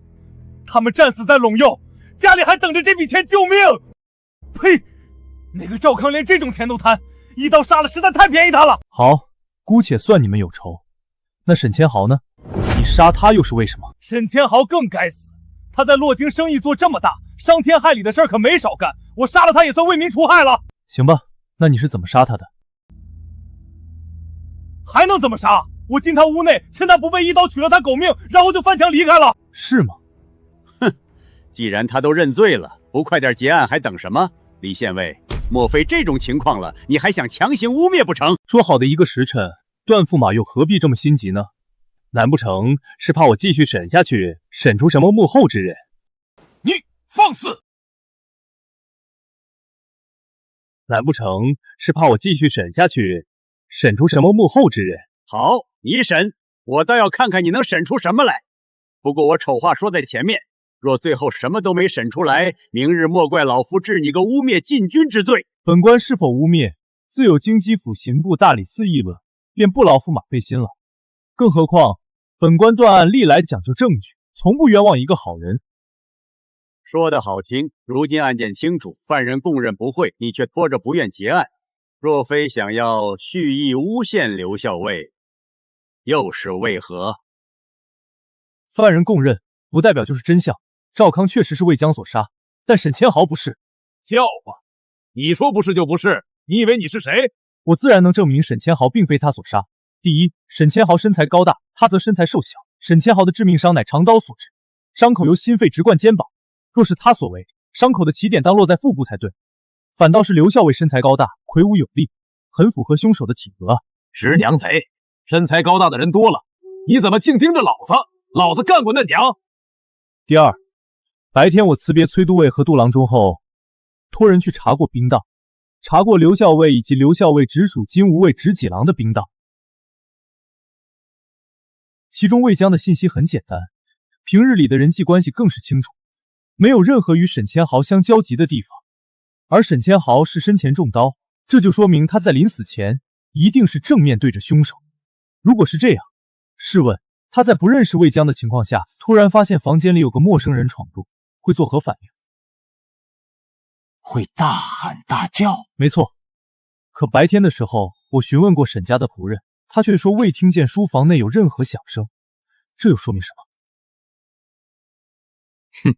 他们战死在陇右，家里还等着这笔钱救命。呸！那个赵康连这种钱都贪，一刀杀了实在太便宜他了。好，姑且算你们有仇。那沈千豪呢？你杀他又是为什么？沈千豪更该死，他在洛京生意做这么大，伤天害理的事儿可没少干，我杀了他也算为民除害了。行吧，那你是怎么杀他的？还能怎么杀？我进他屋内，趁他不备一刀取了他狗命，然后就翻墙离开了。是吗？哼，既然他都认罪了，不快点结案还等什么？李县尉，莫非这种情况了，你还想强行污蔑不成？说好的1个时辰，段驸马又何必这么心急呢？难不成是怕我继续审下去，审出什么幕后之人？你放肆！难不成是怕我继续审下去，审出什么幕后之人？好，你审，我倒要看看你能审出什么来。不过我丑话说在前面，若最后什么都没审出来，明日莫怪老夫治你个污蔑禁军之罪。本官是否污蔑，自有京畿府刑部大理寺议论，便不劳驸马费心了。更何况，本官断案历来讲究证据，从不冤枉一个好人。说得好听，如今案件清楚，犯人供认不讳，你却拖着不愿结案，若非想要蓄意诬陷刘校尉，又是为何？犯人供认，不代表就是真相。赵康确实是魏江所杀，但沈千豪不是。笑话！你说不是就不是，你以为你是谁？我自然能证明沈千豪并非他所杀。第一，沈千豪身材高大，他则身材瘦小。沈千豪的致命伤乃长刀所致，伤口由心肺直贯肩膀，若是他所为，伤口的起点当落在腹部才对。反倒是刘校尉身材高大，魁梧有力，很符合凶手的体格。直娘贼，身材高大的人多了，你怎么净盯着老子？老子干过嫩娘。第二，白天我辞别崔都尉和杜郎中后，托人去查过兵档，查过刘校尉以及刘校尉直属金吾卫直戟郎的兵档。其中魏江的信息很简单，平日里的人际关系更是清楚。没有任何与沈千豪相交集的地方。而沈千豪是身前中刀，这就说明他在临死前一定是正面对着凶手。如果是这样，试问他在不认识魏江的情况下，突然发现房间里有个陌生人闯入，会作何反应？会大喊大叫。没错，可白天的时候，我询问过沈家的仆人，他却说未听见书房内有任何响声，这又说明什么？哼，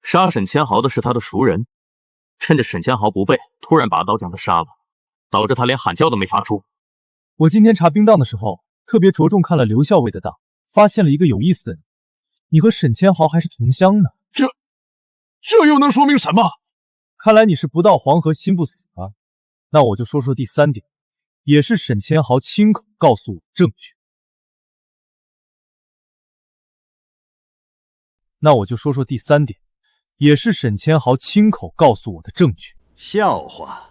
杀沈千豪的是他的熟人，趁着沈千豪不备，突然拔刀将他杀了，导致他连喊叫都没发出。我今天查兵档的时候，特别着重看了刘校尉的档，发现了一个有意思的你和沈千豪还是同乡呢。这又能说明什么？看来你是不到黄河心不死啊。那我就说说第3点，也是沈千豪亲口告诉我的证据。笑话，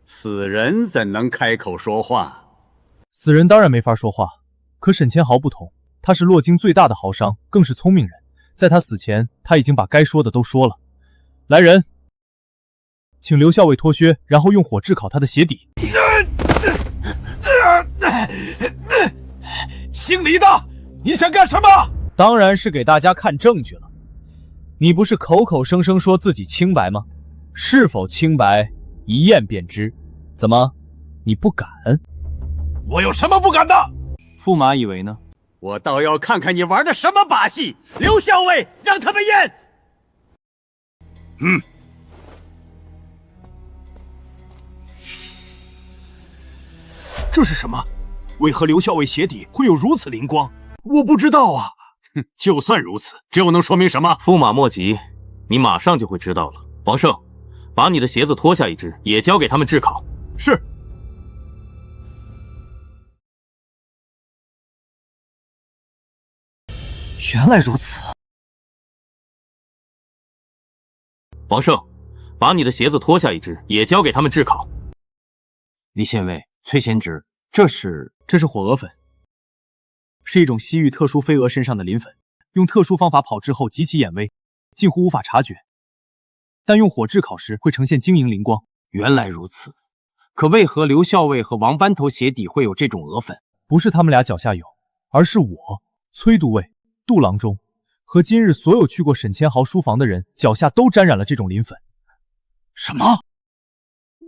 死人怎能开口说话？死人当然没法说话，可沈千豪不同，他是洛京最大的豪商，更是聪明人。在他死前，他已经把该说的都说了。来人，请刘校尉脱靴，然后用火炙烤他的鞋底。姓李的，你想干什么？当然是给大家看证据了。你不是口口声声说自己清白吗？是否清白，一验便知。怎么，你不敢？我有什么不敢的？驸马以为呢？我倒要看看你玩的什么把戏！刘校尉，让他们验。这是什么？为何刘校尉鞋底会有如此灵光？我不知道啊。就算如此，这又能说明什么？驸马莫急，你马上就会知道了。王胜，把你的鞋子脱下一只，也交给他们炙烤。是。原来如此。王胜，把你的鞋子脱下一只，也交给他们炙烤。李县尉、崔贤侄，这是火鹅粉，是一种西域特殊飞蛾身上的磷粉，用特殊方法炮制后极其眼微，近乎无法察觉，但用火炙烤时会呈现晶莹灵光。原来如此，可为何刘校尉和王班头鞋底会有这种鹅粉？不是他们俩脚下有，而是我、崔都尉、杜郎中和今日所有去过沈千豪书房的人脚下都沾染了这种磷粉。什么？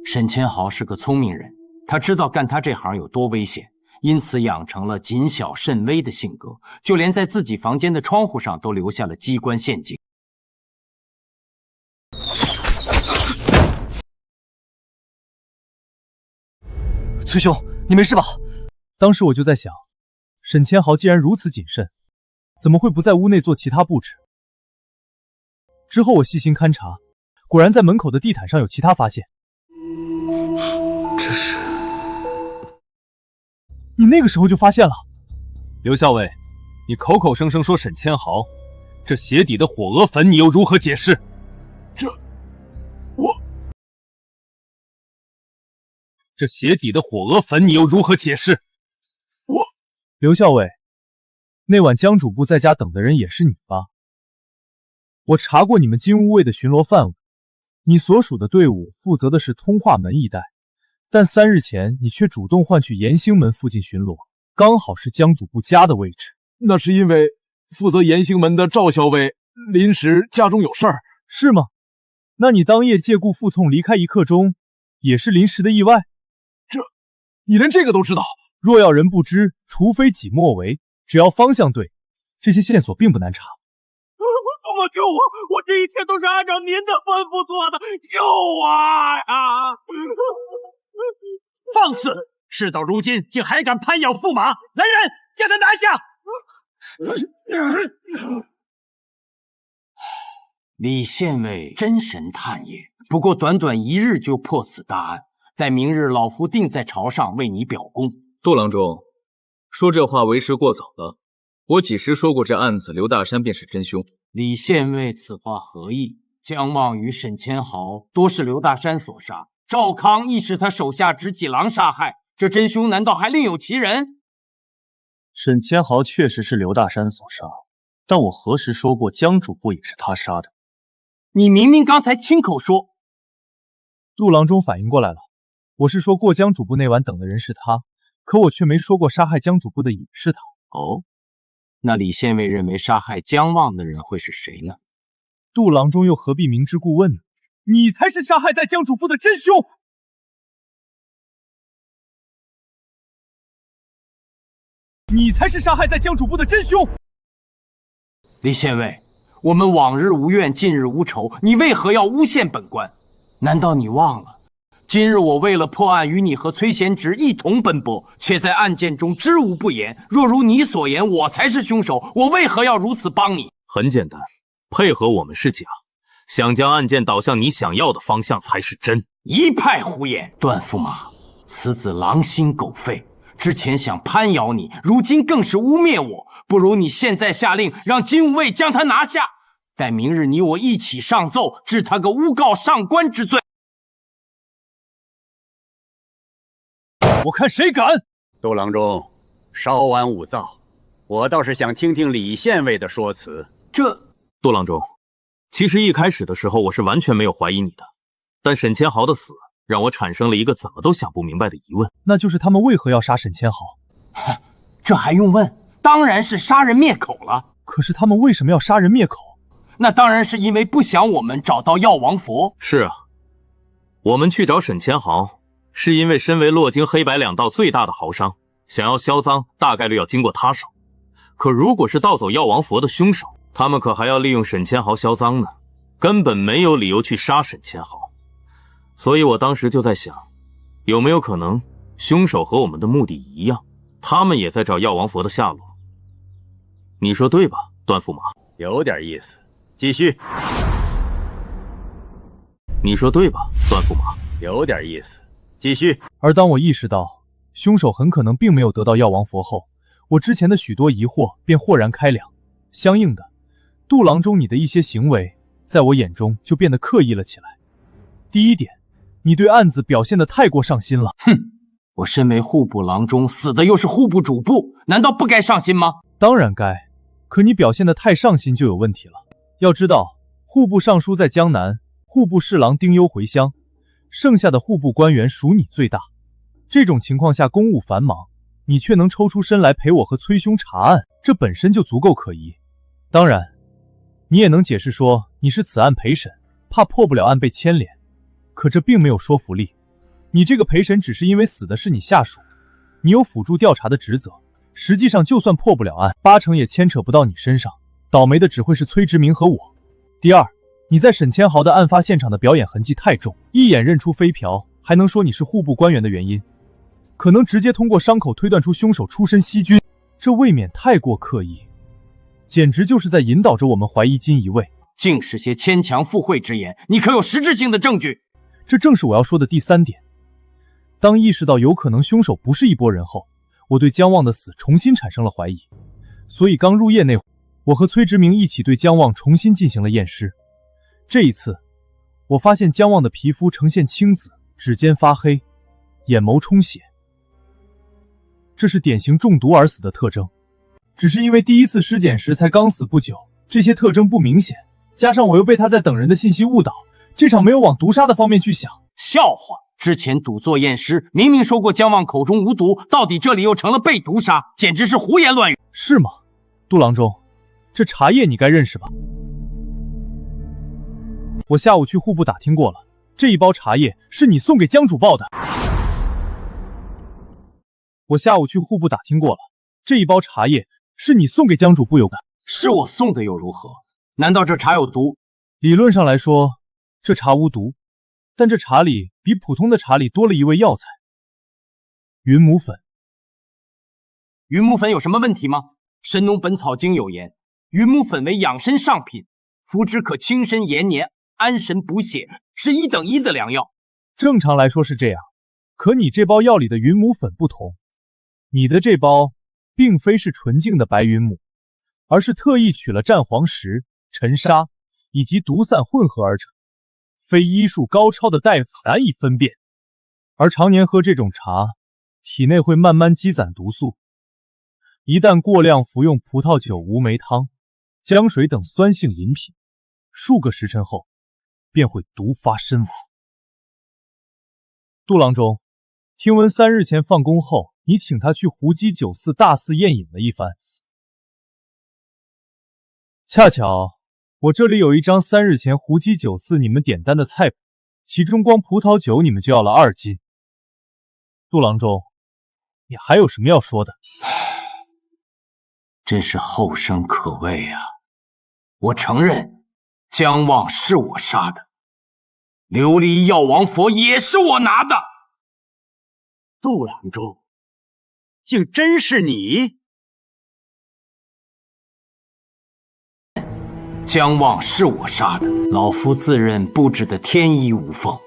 沈千豪是个聪明人，他知道干他这行有多危险，因此养成了谨小慎微的性格，就连在自己房间的窗户上都留下了机关陷阱。崔兄，你没事吧？当时我就在想，沈千豪既然如此谨慎，怎么会不在屋内做其他布置？之后我细心勘察，果然在门口的地毯上有其他发现。这是……你那个时候就发现了？刘校尉，你口口声声说沈千豪，这鞋底的火鹅粉你又如何解释？这鞋底的火鹅粉你又如何解释？刘校尉，那晚江主簿在家等的人也是你吧？我查过你们金乌卫的巡逻范围，你所属的队伍负责的是通化门一带，但3日前你却主动换去延兴门附近巡逻，刚好是江主簿家的位置。那是因为负责延兴门的赵校尉临时家中有事儿，是吗？那你当夜借故腹痛离开一刻钟，也是临时的意外？你连这个都知道？若要人不知，除非己莫为。只要方向对，这些线索并不难查。驸马救我！我这一切都是按照您的吩咐做的，救我呀！放肆！事到如今，竟还敢攀咬驸马！来人，将他拿下！李县尉真神探也，不过短短1日就破此大案。待明日老夫定在朝上为你表功。杜郎中，说这话为时过早了。我几时说过这案子刘大山便是真凶？李县尉此话何意？江望与沈千豪多是刘大山所杀，赵康亦是他手下执戟郎杀害，这真凶难道还另有其人？沈千豪确实是刘大山所杀，但我何时说过江主簿也是他杀的？你明明刚才亲口说。杜郎中反应过来了，我是说过江主簿那晚等的人是他，可我却没说过杀害江主簿的也是他。哦，那李县尉认为杀害江望的人会是谁呢？杜郎中又何必明知故问呢？你才是杀害在江主簿的真凶！你才是杀害在江主簿的真凶！李县尉，我们往日无怨，近日无仇，你为何要诬陷本官？难道你忘了，今日我为了破案，与你和崔贤侄一同奔波，却在案件中知无不言。若如你所言，我才是凶手，我为何要如此帮你？很简单，配合我们是假，想将案件导向你想要的方向才是真。一派胡言！段驸马，此子狼心狗肺，之前想攀咬你，如今更是污蔑我。不如你现在下令，让金吾卫将他拿下，待明日你我一起上奏，治他个诬告上官之罪。我看谁敢！杜郎中，稍安勿躁，我倒是想听听李县尉的说辞。杜郎中，其实一开始的时候我是完全没有怀疑你的，但沈千豪的死让我产生了一个怎么都想不明白的疑问，那就是他们为何要杀沈千豪？这还用问？当然是杀人灭口了。可是他们为什么要杀人灭口？那当然是因为不想我们找到药王佛。是啊，我们去找沈千豪，是因为身为洛京黑白两道最大的豪商，想要销赃大概率要经过他手。可如果是盗走药王佛的凶手，他们可还要利用沈千豪销赃呢，根本没有理由去杀沈千豪。所以我当时就在想，有没有可能凶手和我们的目的一样，他们也在找药王佛的下落？你说对吧，段驸马？有点意思，继续。你说对吧，段驸马？有点意思，继续。而当我意识到凶手很可能并没有得到药王佛后，我之前的许多疑惑便豁然开朗。相应的，杜郎中你的一些行为在我眼中就变得刻意了起来。第一点，你对案子表现得太过上心了。哼，我身为户部郎中，死的又是户部主簿，难道不该上心吗？当然该，可你表现得太上心就有问题了。要知道，户部尚书在江南，户部侍郎丁忧回乡，剩下的户部官员属你最大。这种情况下公务繁忙，你却能抽出身来陪我和崔兄查案，这本身就足够可疑。当然，你也能解释说你是此案陪审，怕破不了案被牵连，可这并没有说服力。你这个陪审只是因为死的是你下属，你有辅助调查的职责，实际上就算破不了案，8成也牵扯不到你身上，倒霉的只会是崔直明和我。第二，你在沈千豪的案发现场的表演痕迹太重，一眼认出飞瓢，还能说你是户部官员的原因，可能直接通过伤口推断出凶手出身西军，这未免太过刻意，简直就是在引导着我们怀疑金一卫。竟是些牵强附会之言，你可有实质性的证据？这正是我要说的第三点。当意识到有可能凶手不是一拨人后，我对江望的死重新产生了怀疑。所以刚入夜那会，我和崔直明一起对江望重新进行了验尸。这一次，我发现江望的皮肤呈现青紫，指尖发黑，眼眸充血，这是典型中毒而死的特征。只是因为第一次尸检时才刚死不久，这些特征不明显，加上我又被他在等人的信息误导，这场没有往毒杀的方面去想。笑话！之前赌座验尸，明明说过江望口中无毒，到底这里又成了被毒杀，简直是胡言乱语。是吗？杜郎中，这茶叶你该认识吧？我下午去户部打听过了，这一包茶叶是你送给江主报的。我下午去户部打听过了，这一包茶叶是你送给江主部有的。是我送的又如何？难道这茶有毒？理论上来说，这茶无毒，但这茶里比普通的茶里多了一味药材——云母粉。云母粉有什么问题吗？《神农本草经》有言，云母粉为养生上品，服之可轻身延年、安神补血，是1等1的良药。正常来说是这样，可你这包药里的云母粉不同，你的这包并非是纯净的白云母，而是特意取了战黄石、沉沙以及毒散混合而成，非医术高超的大夫难以分辨。而常年喝这种茶，体内会慢慢积攒毒素，一旦过量服用葡萄酒、乌梅汤、姜水等酸性饮品，数个时辰后，便会毒发身亡。杜郎中，听闻3日前放工后，你请他去胡姬酒肆大肆宴饮了一番。恰巧我这里有一张3日前胡姬酒肆你们点单的菜谱，其中光葡萄酒你们就要了2斤。杜郎中，你还有什么要说的？真是后生可畏啊！我承认，姜望是我杀的，琉璃药王佛也是我拿的。杜郎中，竟真是你！姜望是我杀的，老夫自认布置的天衣无缝，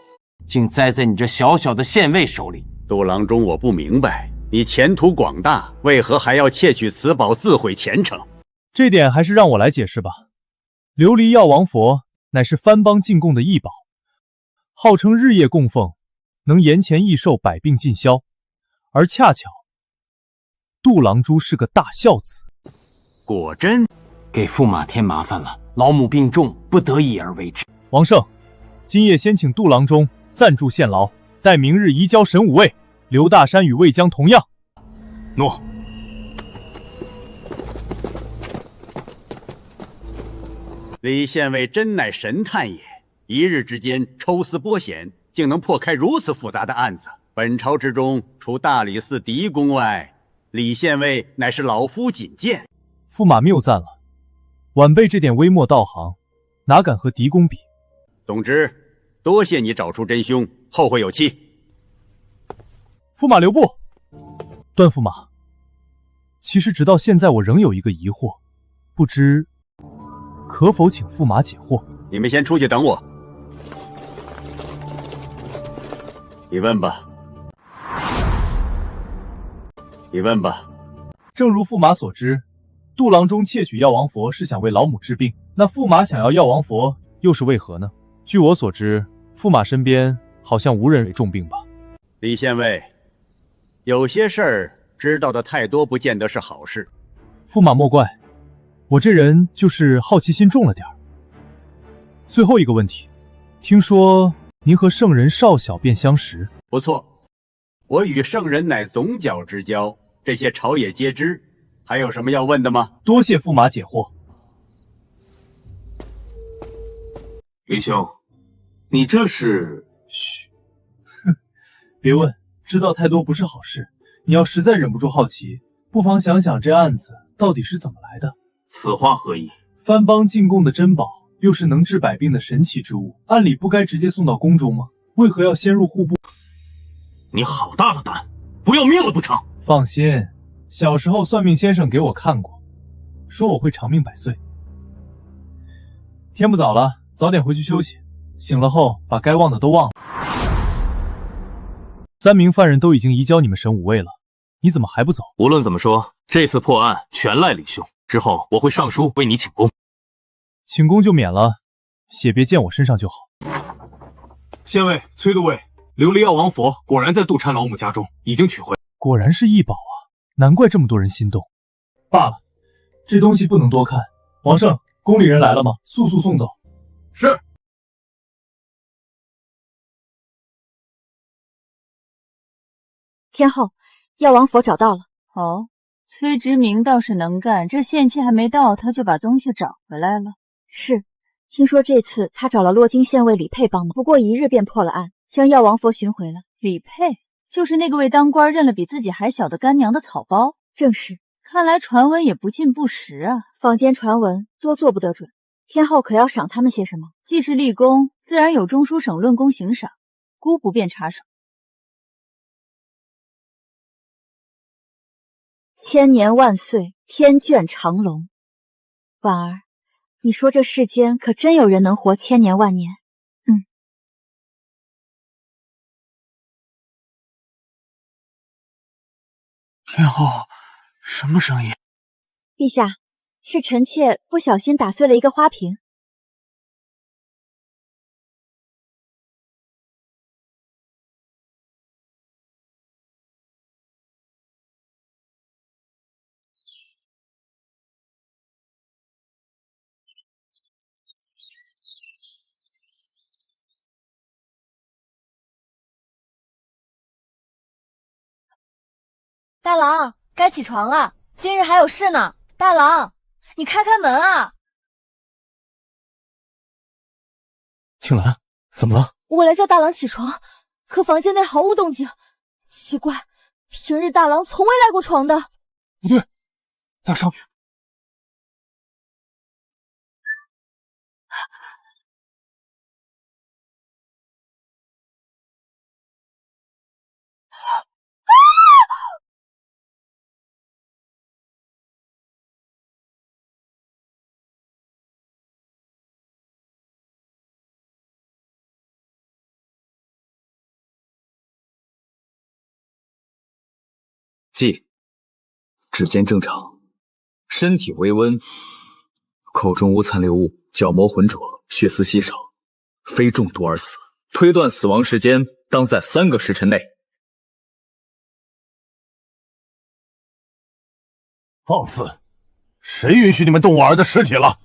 竟栽在你这小小的县尉手里。杜郎中，我不明白，你前途广大，为何还要窃取此宝，自毁前程？这点还是让我来解释吧。琉璃药王佛乃是番邦进贡的异宝，号称日夜供奉，能延前益寿，百病尽消。而恰巧杜郎珠是个大孝子，果真给驸马添麻烦了。老母病重，不得已而为之。王胜，今夜先请杜郎中暂住县牢，待明日移交神武卫。刘大山与魏江同样。诺。李县尉真乃神探也，一日之间抽丝剥茧，竟能破开如此复杂的案子。本朝之中，除大理寺狄公外，李县尉乃是老夫仅见。驸马谬赞了，晚辈这点微末道行，哪敢和狄公比？总之，多谢你找出真凶，后会有期。驸马留步。段驸马，其实直到现在我仍有一个疑惑，不知可否请驸马解惑？你们先出去等我。你问吧。你问吧。正如驸马所知，杜郎中窃取药王佛是想为老母治病，那驸马想要药王佛又是为何呢？据我所知，驸马身边好像无人为重病吧？李县尉，有些事儿知道的太多，不见得是好事。驸马莫怪，我这人就是好奇心重了点儿。最后一个问题，听说您和圣人少小便相识？不错，我与圣人乃总角之交，这些朝野皆知。还有什么要问的吗？多谢驸马解惑。云兄，你这是……嘘，哼，别问，知道太多不是好事。你要实在忍不住好奇，不妨想想这案子到底是怎么来的。此话何意？番邦进贡的珍宝，又是能治百病的神奇之物，按理不该直接送到宫中吗？为何要先入户部？你好大的胆，不要命了不成？放心，小时候算命先生给我看过，说我会长命百岁。天不早了，早点回去休息，醒了后把该忘的都忘了。3名犯人都已经移交你们神武卫了，你怎么还不走？无论怎么说，这次破案全赖李兄。之后我会上书为你请功。请功就免了，血别溅我身上就好。县尉、崔都尉，琉璃药王佛果然在杜禅老母家中，已经取回。果然是异宝啊，难怪这么多人心动。罢了，这东西不能多看。王胜，宫里人来了吗？速速送走。是。天后，药王佛找到了。哦，崔直明倒是能干，这限期还没到，他就把东西找回来了。是，听说这次他找了洛京县尉李佩帮忙，不过1日便破了案，将药王佛寻回了。李佩，就是那个为当官认了比自己还小的干娘的草包？正是。看来传闻也不尽不实啊。坊间传闻多做不得准，天后可要赏他们些什么？既是立功，自然有中书省论功行赏，姑不便插手。千年万岁，天眷长龙。婉儿，你说这世间可真有人能活千年万年？天后，什么声音？陛下，是臣妾不小心打碎了一个花瓶。大郎，该起床了，今日还有事呢。大郎，你开开门啊！青兰，怎么了？我来叫大郎起床，可房间内毫无动静。奇怪，平日大郎从未赖过床的。不对，带上去。记，指尖正常，身体微温，口中无残留物，角膜浑浊，血丝稀少，非中毒而死。推断死亡时间当在3个时辰内。放肆！谁允许你们动我儿的尸体了？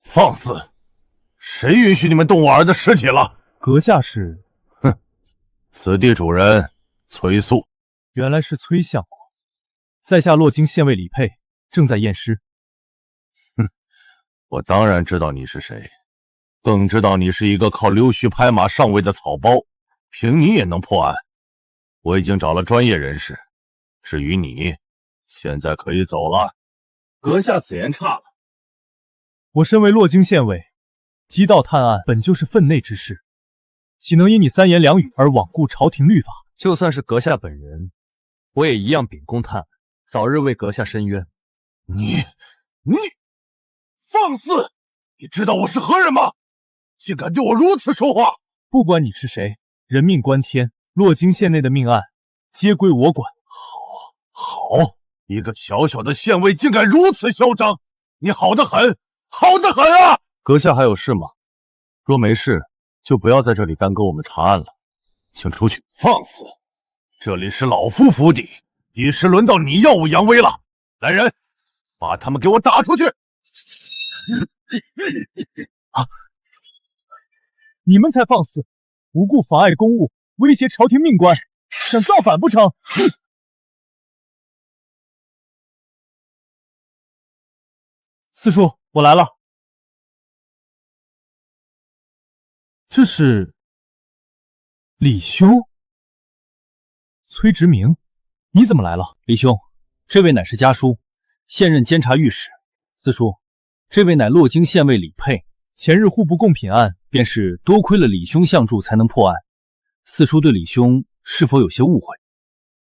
放肆！谁允许你们动我儿的尸体了？阁下是？哼，此地主人崔素。原来是崔相国，在下洛京县尉李佩，正在验尸。哼，我当然知道你是谁，更知道你是一个靠溜须拍马上位的草包，凭你也能破案。我已经找了专业人士，至于你，现在可以走了。阁下此言差了。我身为洛京县尉，缉盗探案本就是分内之事，岂能因你3言2语而罔顾朝廷律法？就算是阁下本人，我也一样秉公探案，早日为阁下伸冤。你放肆！你知道我是何人吗？竟敢对我如此说话！不管你是谁，人命关天，洛京县内的命案皆归我管。好，一个小小的县尉竟敢如此嚣张，你好得很，好得很啊！阁下还有事吗？若没事，就不要在这里耽搁我们查案了，请出去。放肆！这里是老夫府邸，几时轮到你耀武扬威了？来人，把他们给我打出去！啊！你们才放肆，无故妨碍公务，威胁朝廷命官，想造反不成？四叔，我来了。这是李兄，崔直明，你怎么来了？李兄，这位乃是家书，现任监察御史。四叔，这位乃洛京县尉李佩。前日户部贡品案，便是多亏了李兄相助才能破案。四叔对李兄是否有些误会？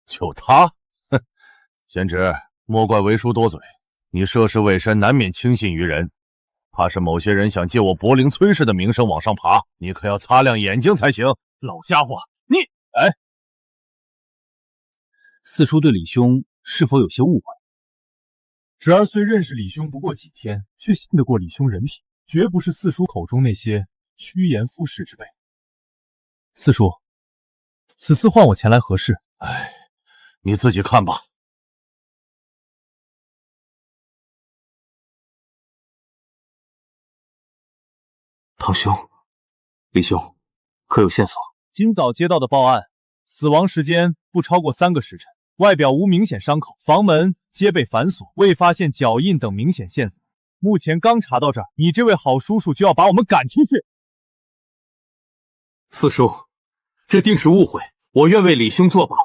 就他，哼！贤侄，莫怪为叔多嘴。你涉世未深，难免轻信于人，怕是某些人想借我柏林崔氏的名声往上爬，你可要擦亮眼睛才行。老家伙，你……哎，四叔对李兄是否有些误会？侄儿虽认识李兄不过几天，却信得过李兄人品，绝不是四叔口中那些趋炎附势之辈。四叔，此次唤我前来何事？哎，你自己看吧。堂兄，李兄，可有线索？今早接到的报案，死亡时间不超过3个时辰，外表无明显伤口，房门皆被反锁，未发现脚印等明显线索。目前刚查到这儿，你这位好叔叔就要把我们赶出去。四叔，这定是误会，我愿为李兄作保。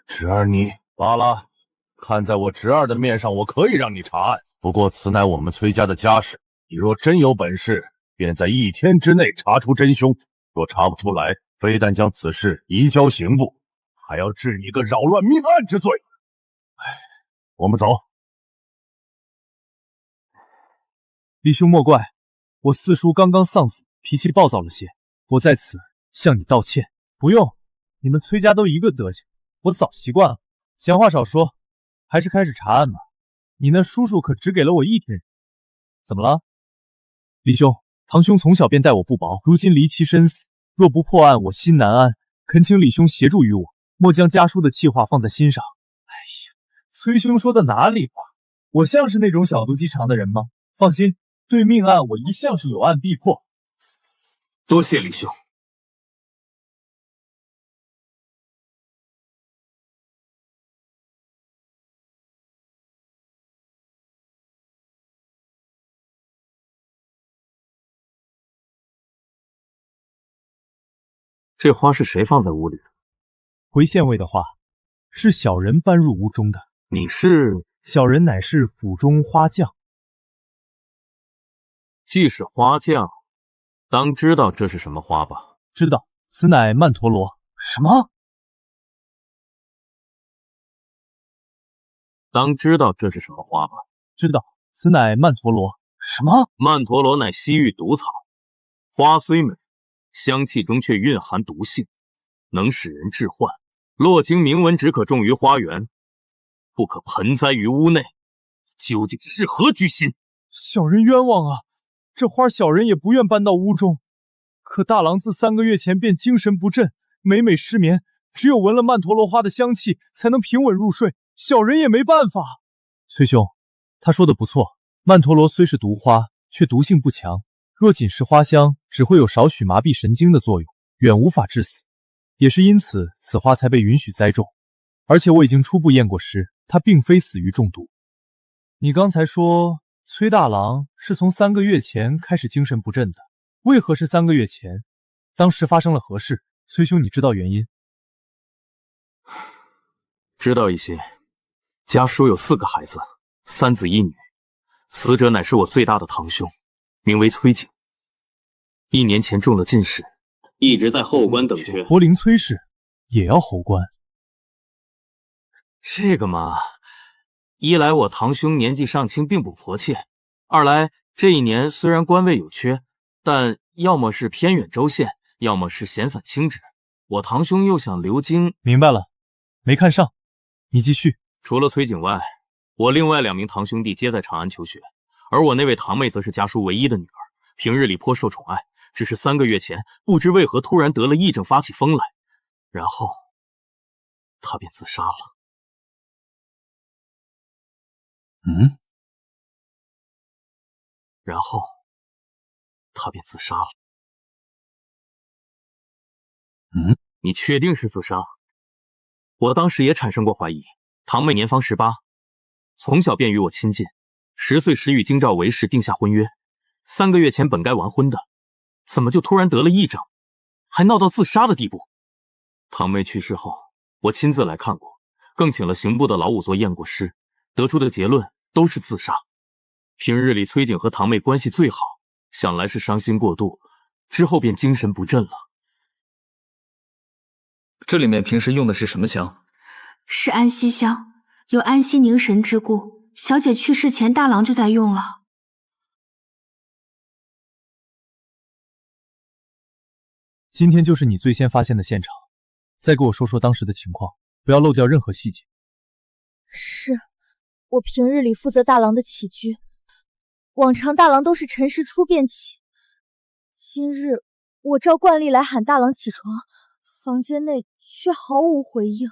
侄儿你罢了，看在我侄儿的面上，我可以让你查案。不过此乃我们崔家的家事，你若真有本事，便在1天之内查出真凶。若查不出来，非但将此事移交刑部，还要治你个扰乱命案之罪。哎，我们走。李兄莫怪，我四叔刚刚丧死，脾气暴躁了些，我在此向你道歉。不用，你们崔家都一个德行，我早习惯了。闲话少说，还是开始查案吧。你那叔叔可只给了我1天。怎么了？李兄，堂兄从小便待我不薄，如今离奇身死，若不破案，我心难安。恳请李兄协助于我，莫将家书的气话放在心上。哎呀，崔兄说的哪里话？我像是那种小肚鸡肠的人吗？放心，对命案我一向是有案必破。多谢李兄。这花是谁放在屋里的？回县尉的话，是小人搬入屋中的。你是？小人乃是府中花匠。既是花匠，当知道这是什么花吧？知道，此乃曼陀罗。什么？当知道这是什么花吧？知道，此乃曼陀罗。什么？曼陀罗乃西域毒草，花虽美，香气中却蕴含毒性，能使人致幻。洛经明文只可种于花园，不可盆栽于屋内，究竟是何居心？小人冤枉啊！这花小人也不愿搬到屋中，可大郎自3个月前便精神不振，每每失眠，只有闻了曼陀罗花的香气才能平稳入睡，小人也没办法。崔兄，他说的不错，曼陀罗虽是毒花，却毒性不强，若仅是花香，只会有少许麻痹神经的作用，远无法致死。也是因此，此花才被允许栽种。而且我已经初步验过尸，他并非死于中毒。你刚才说崔大郎是从3个月前开始精神不振的，为何是3个月前？当时发生了何事？崔兄，你知道原因？知道一些。家书有4个孩子，3子1女，死者乃是我最大的堂兄，名为崔景。1年前中了进士，一直在后官等缺。柏林崔氏也要侯官？这个嘛，一来我堂兄年纪尚轻，并不迫切；二来这1年虽然官位有缺，但要么是偏远州县，要么是闲散清职。我堂兄又想留京。明白了，没看上。你继续。除了崔景外，我另外2名堂兄弟皆在长安求学，而我那位堂妹则是家叔唯一的女儿，平日里颇受宠爱。只是3个月前，不知为何突然得了癔症，发起疯来，然后她便自杀了。然后她便自杀了。你确定是自杀？我当时也产生过怀疑。堂妹年方18，从小便与我亲近，10岁时与京兆为氏定下婚约，3个月前本该完婚的，怎么就突然得了癔症，还闹到自杀的地步？堂妹去世后，我亲自来看过，更请了刑部的老仵作验过尸，得出的结论都是自杀。平日里崔景和堂妹关系最好，想来是伤心过度，之后便精神不振了。这里面平时用的是什么香？是安息香，有安息凝神之故。小姐去世前，大郎就在用了。今天就是你最先发现的现场，再给我说说当时的情况，不要漏掉任何细节。是，我平日里负责大郎的起居，往常大郎都是辰时初便起，今日我照惯例来喊大郎起床，房间内却毫无回应。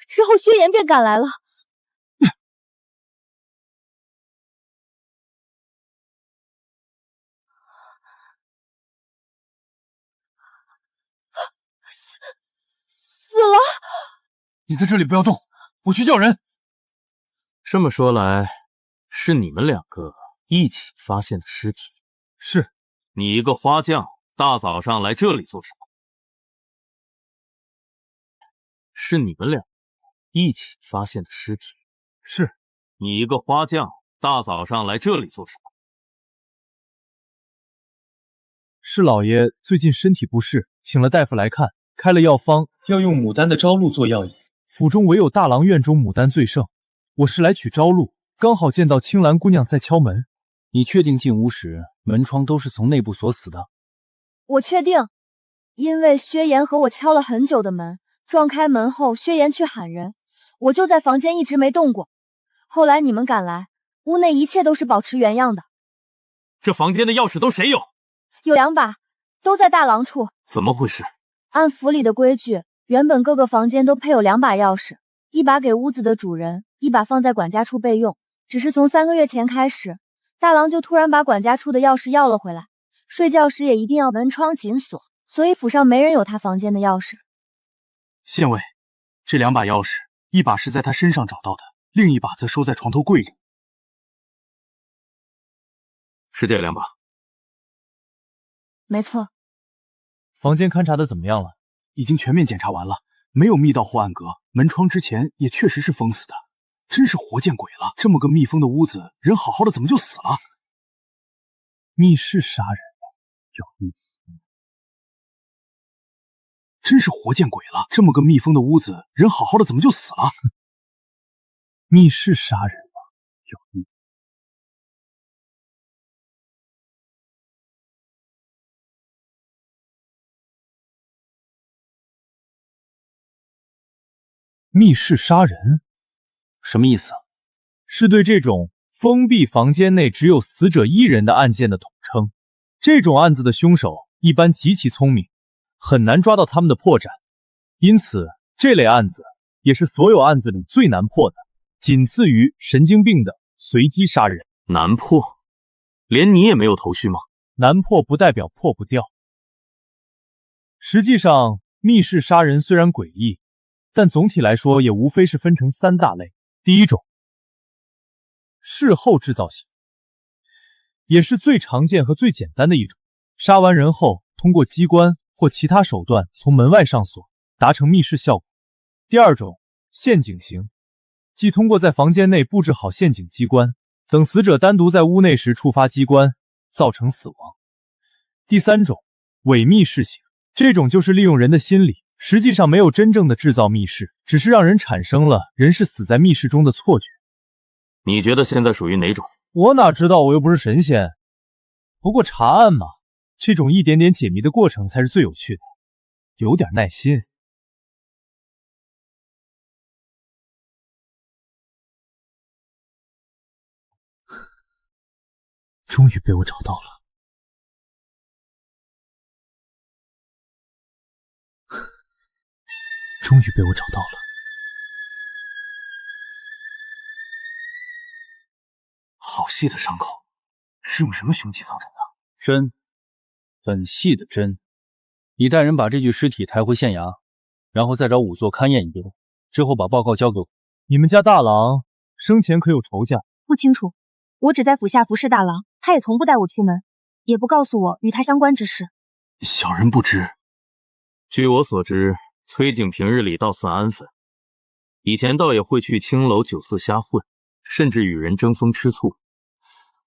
之后薛岩便赶来了。死了！你在这里不要动，我去叫人。这么说来，是你们2个一起发现的尸体？是。你一个花匠，大早上来这里做什么？是你们2个一起发现的尸体？是。你一个花匠，大早上来这里做什么？是老爷最近身体不适，请了大夫来看，开了药方，要用牡丹的朝露做药引。府中唯有大郎院中牡丹最盛，我是来取朝露，刚好见到青兰姑娘在敲门。你确定进屋时门窗都是从内部锁死的？我确定，因为薛岩和我敲了很久的门，撞开门后，薛岩去喊人，我就在房间一直没动过。后来你们赶来，屋内一切都是保持原样的。这房间的钥匙都谁有？有2把，都在大郎处。怎么回事？按府里的规矩，原本各个房间都配有2把钥匙，一把给屋子的主人，一把放在管家处备用。只是从3个月前开始，大郎就突然把管家处的钥匙要了回来，睡觉时也一定要门窗紧锁，所以府上没人有他房间的钥匙。县尉，这2把钥匙，一把是在他身上找到的，另一把则收在床头柜里。是这2把？没错。房间勘察的怎么样了？已经全面检查完了，没有密道或暗格，门窗之前也确实是封死的。真是活见鬼了！这么个密封的屋子，人好好的怎么就死了？密室杀人有意思。真是活见鬼了！这么个密封的屋子，人好好的怎么就死了？密室杀人有意思。密室杀人什么意思？是对这种封闭房间内只有死者一人的案件的统称。这种案子的凶手一般极其聪明，很难抓到他们的破绽，因此这类案子也是所有案子里最难破的，仅次于神经病的随机杀人。难破？连你也没有头绪吗？难破不代表破不掉。实际上，密室杀人虽然诡异，但总体来说也无非是分成3大类。第一种，事后制造型，也是最常见和最简单的一种。杀完人后，通过机关或其他手段从门外上锁，达成密室效果。第二种，陷阱型，即通过在房间内布置好陷阱机关，等死者单独在屋内时触发机关，造成死亡。第三种，伪密室型，这种就是利用人的心理，实际上没有真正的制造密室，只是让人产生了人是死在密室中的错觉。你觉得现在属于哪种？我哪知道，我又不是神仙。不过查案嘛，这种一点点解谜的过程才是最有趣的，有点耐心。终于被我找到了。终于被我找到了。好细的伤口，是用什么凶器造成的？针，很细的针。你带人把这具尸体抬回县衙，然后再找仵作勘验一遍，之后把报告交给我。你们家大郎生前可有仇家？不清楚，我只在府下服侍大郎，他也从不带我出门，也不告诉我与他相关之事。小人不知。据我所知，崔景平日里倒算安分，以前倒也会去青楼酒肆瞎混，甚至与人争风吃醋。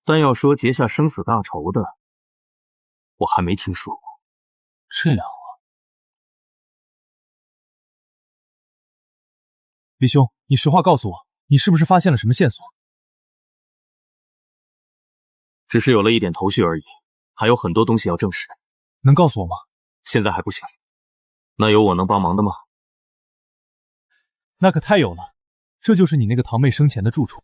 但要说结下生死大仇的，我还没听说过。这样啊。李兄，你实话告诉我，你是不是发现了什么线索？只是有了一点头绪而已，还有很多东西要证实。能告诉我吗？现在还不行。那有我能帮忙的吗？那可太有了，这就是你那个堂妹生前的住处。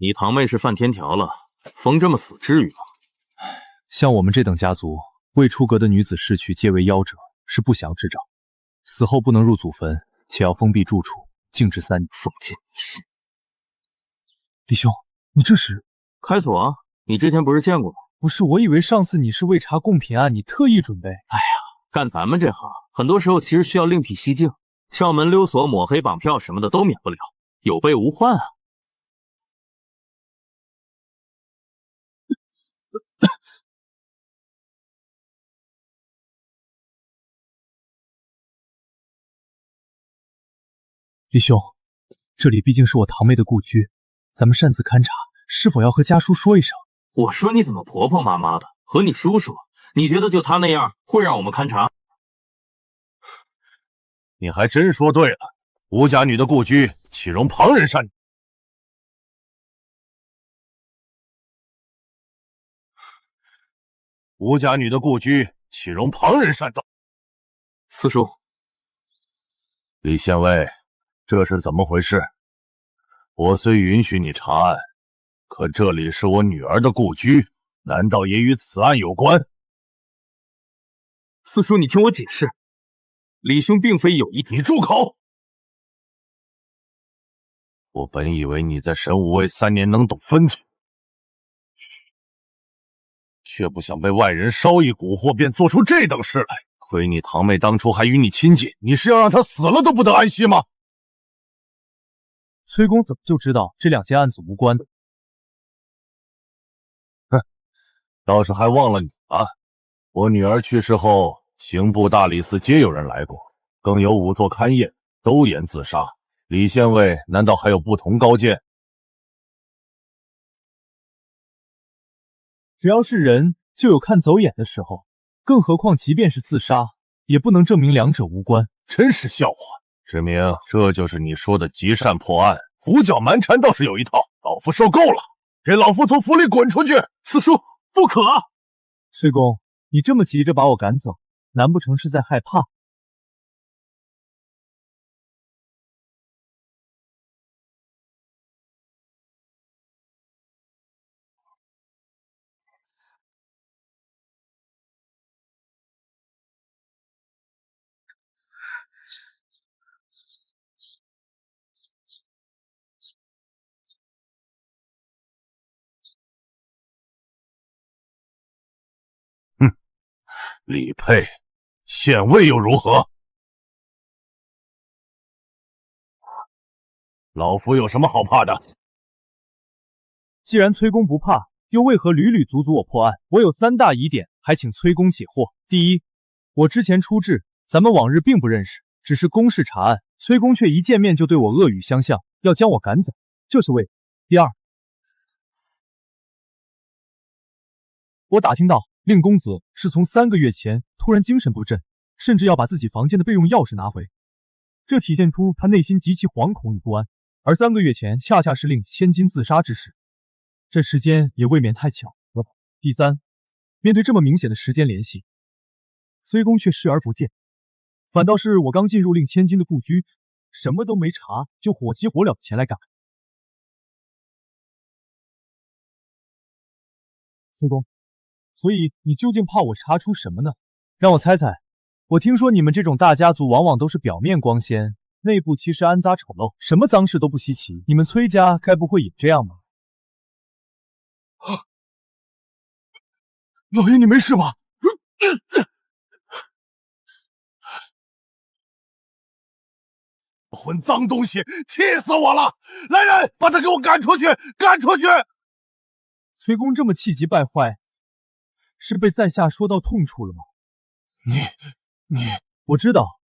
你堂妹是犯天条了，疯这么死至于吗？像我们这等家族，未出阁的女子逝去皆为夭折，是不祥之兆。死后不能入祖坟，且要封闭住处，静置3年。封建迷信。李兄，你这是开锁啊？你之前不是见过吗？不是，我以为上次你是为查贡品案，你特意准备。哎呀，干咱们这行，很多时候其实需要另辟蹊径，撬门溜锁、抹黑绑票什么的都免不了，有备无患啊。李兄，这里毕竟是我堂妹的故居，咱们擅自勘察，是否要和家叔说一声？我说你怎么婆婆妈妈的，和你叔叔？你觉得就他那样会让我们勘察？你还真说对了，吴家女的故居岂容旁人擅？吴家女的故居岂容旁人擅动？四叔，李县尉，这是怎么回事？我虽允许你查案，可这里是我女儿的故居，难道也与此案有关？四叔，你听我解释，李兄并非有意。你住口！我本以为你在神武卫3年能懂分寸，却不想被外人稍一蛊惑便做出这等事来。亏你堂妹当初还与你亲近，你是要让她死了都不得安息吗？崔公怎么就知道这2件案子无关？哼，倒是还忘了你啊！我女儿去世后，刑部、大理寺皆有人来过，更有仵作勘验，都言自杀。李县尉难道还有不同高见？只要是人，就有看走眼的时候，更何况即便是自杀，也不能证明两者无关。真是笑话！志明，这就是你说的极善破案，胡搅蛮缠倒是有一套。老夫受够了，给老夫从府里滚出去！四叔，不可！崔公，你这么急着把我赶走，难不成是在害怕？哼，李佩，县尉又如何？老夫有什么好怕的？既然崔公不怕，又为何屡屡阻我破案？我有3大疑点，还请崔公解惑。第一，我之前出质，咱们往日并不认识，只是公事查案，崔公却一见面就对我恶语相向，要将我赶走，这是为。第二，我打听到令公子是从3个月前突然精神不振，甚至要把自己房间的备用钥匙拿回，这体现出他内心极其惶恐与不安。而3个月前恰恰是令千金自杀之时，这时间也未免太巧了吧。第三，面对这么明显的时间联系，崔公却视而不见，反倒是我刚进入令千金的故居，什么都没查，就火急火燎前来赶。崔公，所以你究竟怕我查出什么呢？让我猜猜，我听说你们这种大家族往往都是表面光鲜，内部其实暗杂丑陋，什么脏事都不稀奇。你们崔家该不会也这样吧？老爷，你没事吧？混脏东西，气死我了！来人，把他给我赶出去！赶出去！崔公这么气急败坏，是被在下说到痛处了吗？我知道，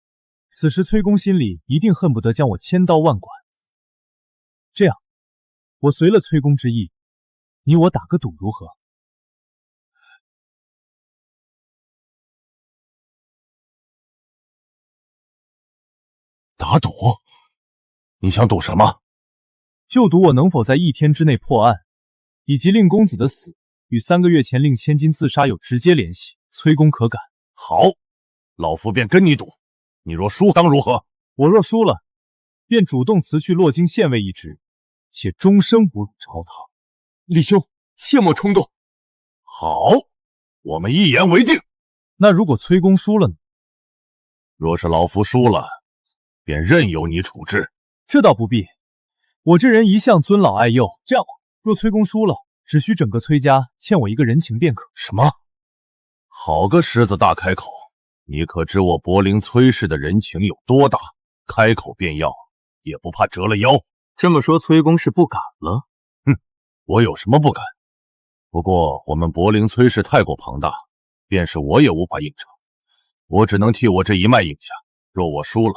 此时崔公心里一定恨不得将我千刀万剐。这样，我随了崔公之意，你我打个赌如何？打赌？你想赌什么？就赌我能否在1天之内破案，以及令公子的死与3个月前令千金自杀有直接联系。崔公可敢？好，老夫便跟你赌。你若输当如何？我若输了，便主动辞去洛京县尉一职，且终生不入朝堂。李兄，切莫冲动。好，我们一言为定。那如果崔公输了呢？若是老夫输了，便任由你处置。这倒不必，我这人一向尊老爱幼。这样，若崔公输了，只需整个崔家欠我一个人情便可。什么？好个狮子大开口！你可知我柏林崔氏的人情有多大？开口便要，也不怕折了腰。这么说，崔公是不敢了？哼，我有什么不敢？不过我们柏林崔氏太过庞大，便是我也无法应承。我只能替我这一脉应下。若我输了，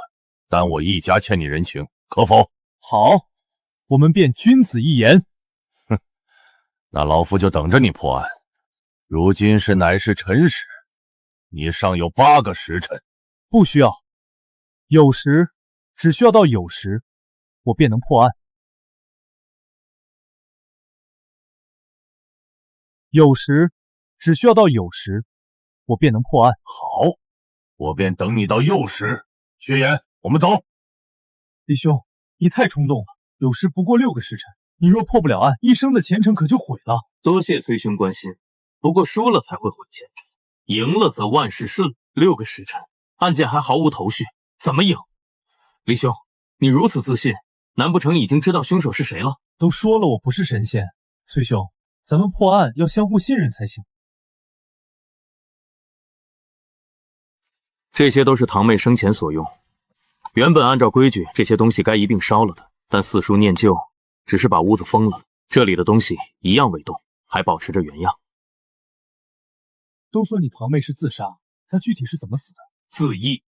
但我一家欠你人情，可否？好，我们便君子一言。哼，那老夫就等着你破案。如今乃是辰时，你尚有8个时辰。不需要，酉时，只需要到酉时，我便能破案。酉时，只需要到酉时，我便能破案。好，我便等你到酉时。薛言，我们走。弟兄，你太冲动了，有时不过6个时辰。你若破不了案，一生的前程可就毁了。多谢崔兄关心，不过输了才会毁前程，赢了则万事顺。6个时辰，案件还毫无头绪，怎么赢？李兄，你如此自信，难不成已经知道凶手是谁了？都说了我不是神仙，崔兄，咱们破案要相互信任才行。这些都是堂妹生前所用，原本按照规矩，这些东西该一并烧了的，但四叔念旧，只是把屋子封了，这里的东西一样未动，还保持着原样。都说你堂妹是自杀，她具体是怎么死的？自缢。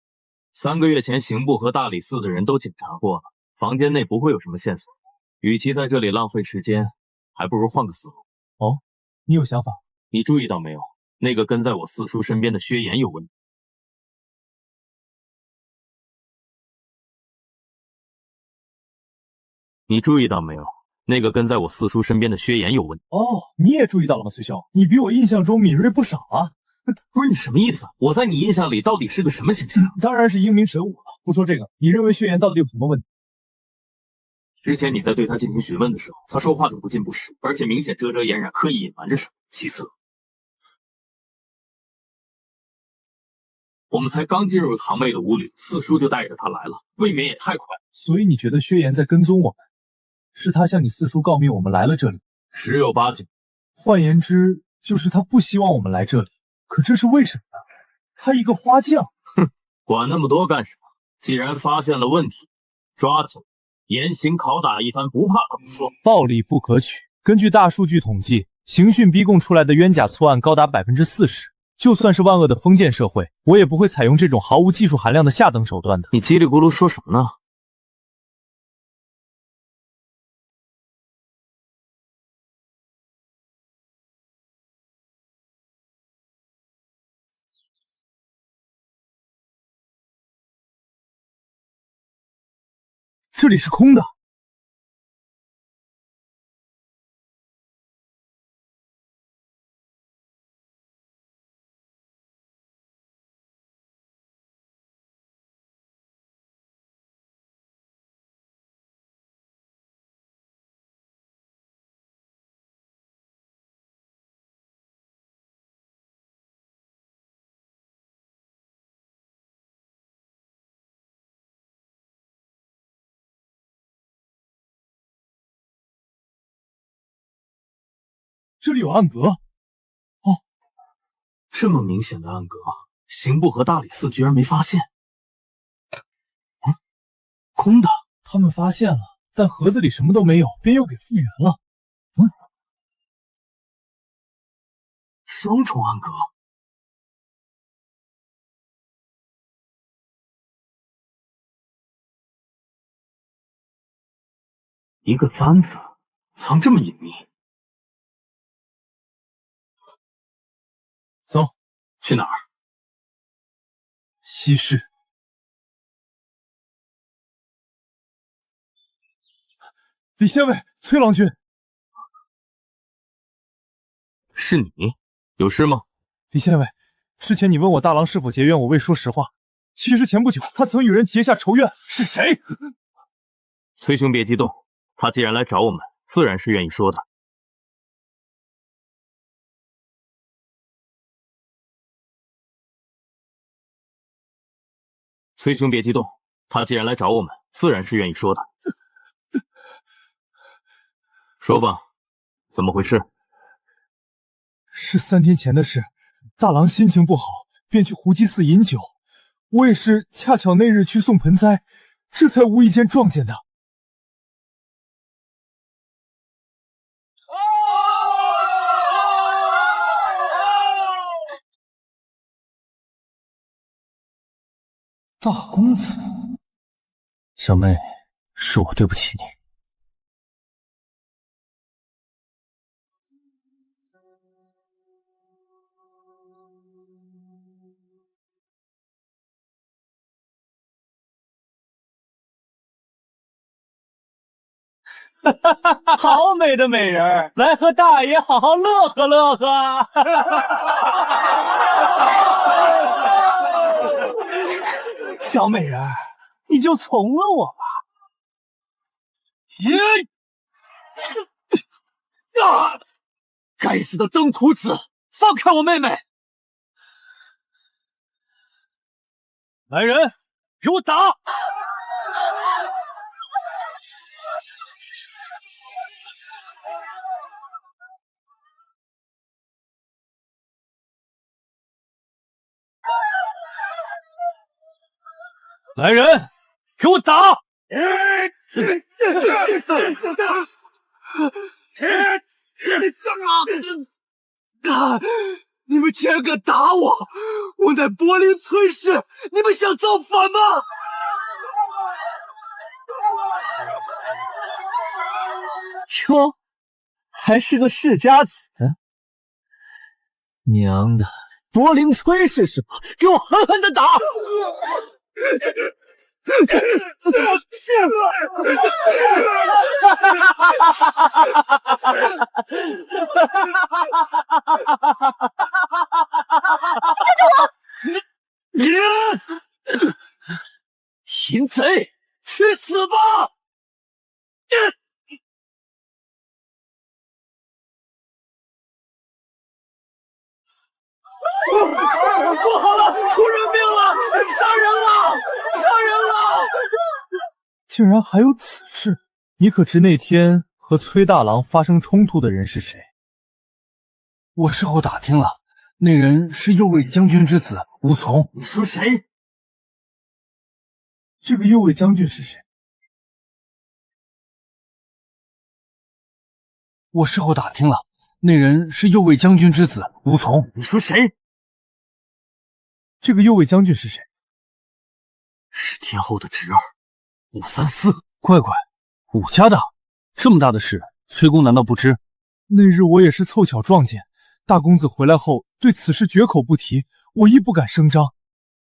3个月前，刑部和大理寺的人都检查过了，房间内不会有什么线索。与其在这里浪费时间，还不如换个思路。哦，你有想法？你注意到没有？那个跟在我四叔身边的薛岩有问题。你注意到没有？那个跟在我四叔身边的薛岩有问题。哦，你也注意到了吗，崔兄？你比我印象中敏锐不少啊。不是你什么意思？我在你印象里到底是个什么形象？当然是英明神武了。不说这个，你认为薛岩到底有什么问题？之前你在对他进行询问的时候，他说话就不近不实，而且明显遮遮掩掩，刻意隐瞒着什么。其次，我们才刚进入堂妹的屋里，四叔就带着他来了，未免也太快了。所以你觉得薛岩在跟踪我们？是他向你四叔告密我们来了这里？十有八九。换言之，就是他不希望我们来这里。可这是为什么呢？他一个花匠。哼，管那么多干什么？既然发现了问题，抓起来，严刑拷打一番，不怕怎么说？暴力不可取。根据大数据统计，刑讯逼供出来的冤假错案高达40%。就算是万恶的封建社会，我也不会采用这种毫无技术含量的下等手段的。你叽里咕噜说什么呢？这里是空的。这里有暗格。哦，这么明显的暗格，刑部和大理寺居然没发现。空的。他们发现了，但盒子里什么都没有，便又给复原了。双重暗格。一个簪子，藏这么隐秘。走，去哪儿？西市。李县尉，崔郎君，是你？有事吗？李县尉，之前你问我大郎是否结怨，我未说实话。其实前不久，他曾与人结下仇怨。是谁？崔兄别激动，他既然来找我们，自然是愿意说的。崔兄别激动，他既然来找我们，自然是愿意说的。说吧，怎么回事？是3天前的事。大郎心情不好，便去胡姬寺饮酒。我也是恰巧那日去送盆栽，这才无意间撞见的。大公子，小妹，是我对不起你。好美的美人，来和大爷好好乐呵乐呵。小美人，你就从了我吧。该死的登徒子，放开我妹妹！来人，给我打！来人，给我打！你们竟然敢打我！我乃柏林崔氏，你们想造反吗？哟，还是个世家子，娘的，柏林崔氏是吧？给我狠狠的打！救救我！淫贼，去死吧！不好了，出人命了！杀人了！杀人了！竟然还有此事！你可知那天和崔大郎发生冲突的人是谁？我事后打听了，那人是右卫将军之子吴从。你说谁？这个右卫将军是谁？我事后打听了，那人是右卫将军之子吴从。你说谁？这个右卫将军是谁？是天后的侄儿武三思。乖乖，武家的，这么大的事，崔公难道不知？那日我也是凑巧撞见，大公子回来后对此事绝口不提，我亦不敢声张。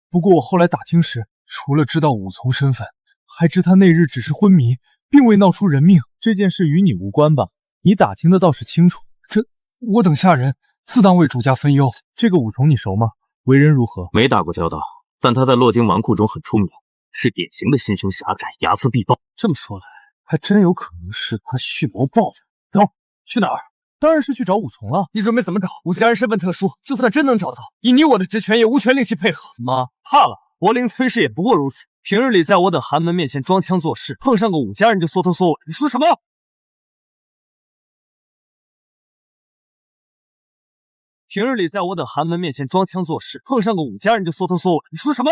不过我后来打听时，除了知道武从身份，还知他那日只是昏迷，并未闹出人命。这件事与你无关吧？你打听的倒是清楚。这我等下人自当为主家分忧。这个武从你熟吗？为人如何？没打过交道，但他在洛京纨绔中很出名，是典型的心胸狭窄、睚眦必报。这么说来，还真有可能是他蓄谋报复。走，去哪儿？当然是去找武从了。你准备怎么找？武家人身份特殊，就算真能找到，以你我的职权，也无权令其配合。怎么怕了？柏林崔氏也不过如此。平日里在我等寒门面前装腔作势，碰上个武家人就缩头缩尾。你说什么？平日里在我等寒门面前装腔作势，碰上个武家人就缩头缩尾。你说什么？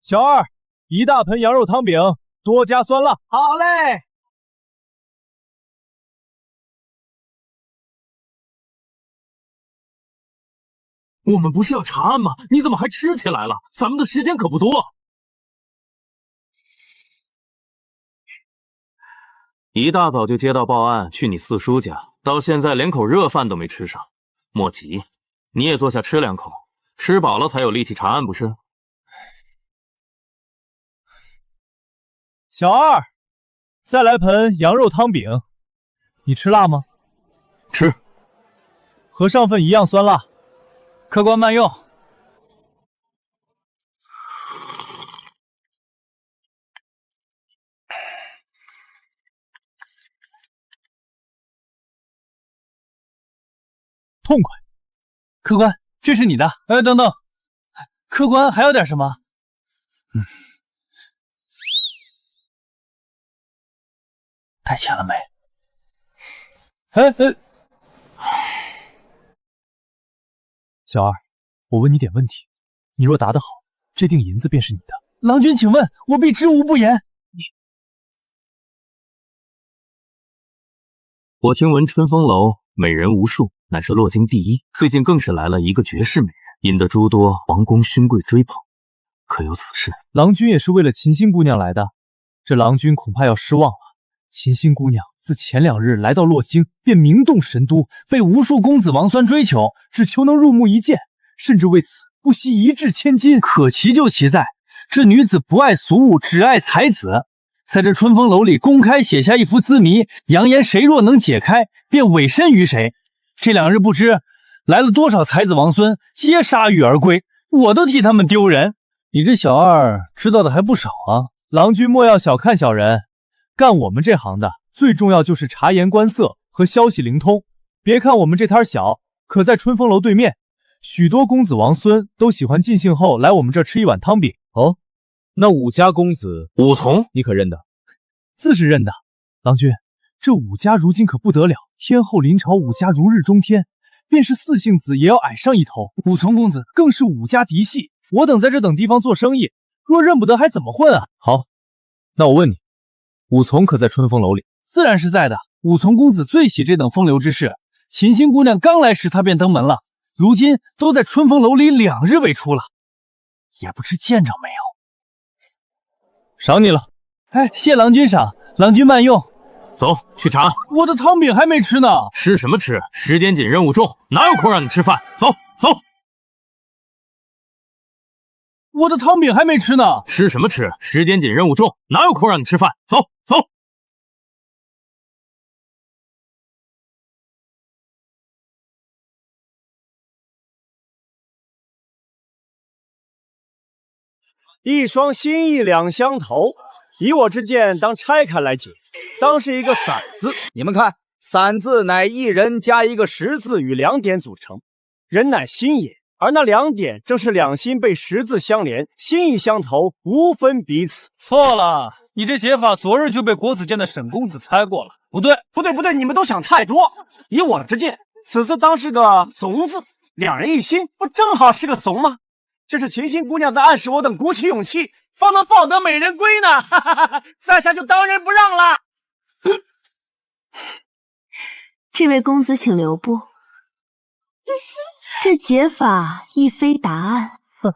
小二，一大盆羊肉汤饼，多加酸辣。好嘞。我们不是要查案吗？你怎么还吃起来了？咱们的时间可不多。一大早就接到报案，去你四叔家，到现在连口热饭都没吃上。莫急，你也坐下吃两口，吃饱了才有力气查案，不是？小二，再来盆羊肉汤饼。你吃辣吗？吃，和上份一样酸辣。客官慢用。痛快。客官，这是你的。等等，客官还有点什么？带钱了没？小二，我问你点问题，你若答得好，这锭银子便是你的。郎君，请问，我必知无不言。我听闻春风楼美人无数，乃是洛京第一，最近更是来了一个绝世美人，引得诸多皇宫勋贵追捧。可有此事？郎君也是为了秦心姑娘来的，这郎君恐怕要失望了。秦心姑娘自前2日来到洛京，便名动神都，被无数公子王孙追求，只求能入目一见，甚至为此不惜1掷千金。可奇就奇在，这女子不爱俗物，只爱才子，在这春风楼里公开写下一幅字谜，扬言谁若能解开，便委身于谁。这2日不知来了多少才子王孙，皆铩羽而归，我都替他们丢人。你这小二知道的还不少啊！郎君莫要小看小人，干我们这行的最重要就是察言观色和消息灵通。别看我们这摊小，可在春风楼对面，许多公子王孙都喜欢尽兴后来我们这吃一碗汤饼。哦，那武家公子武从，你可认得？自是认得。郎君，这武家如今可不得了，天后临朝，武家如日中天，便是4姓子也要矮上一头。武从公子更是武家嫡系，我等在这等地方做生意，若认不得还怎么混啊？好，那我问你，武从可在春风楼里？自然是在的。武从公子最喜这等风流之事，秦心姑娘刚来时他便登门了，如今都在春风楼里2日未出了，也不知见着没有。赏你了。哎，谢郎君赏，郎君慢用。走去查案。我的汤饼还没吃呢。吃什么吃？时间紧，任务重，哪有空让你吃饭？走走。我的汤饼还没吃呢。吃什么吃？时间紧，任务重，哪有空让你吃饭？走走。一双心意两相投，以我之见，当拆开来解，当是一个散字。你们看，散字乃一人加一个十字与2点组成，人乃心也，而那2点正是两心被十字相连，心意相投，无分彼此。错了，你这写法昨日就被国子监的沈公子猜过了。不对，你们都想太多。以我之见，此字当是个怂字，两人一心，不正好是个怂吗？这是秦心姑娘在暗示我等鼓起勇气，方能抱得美人归呢。哈哈哈哈，在下就当仁不让了。这位公子请留步，这解法亦非答案。哼，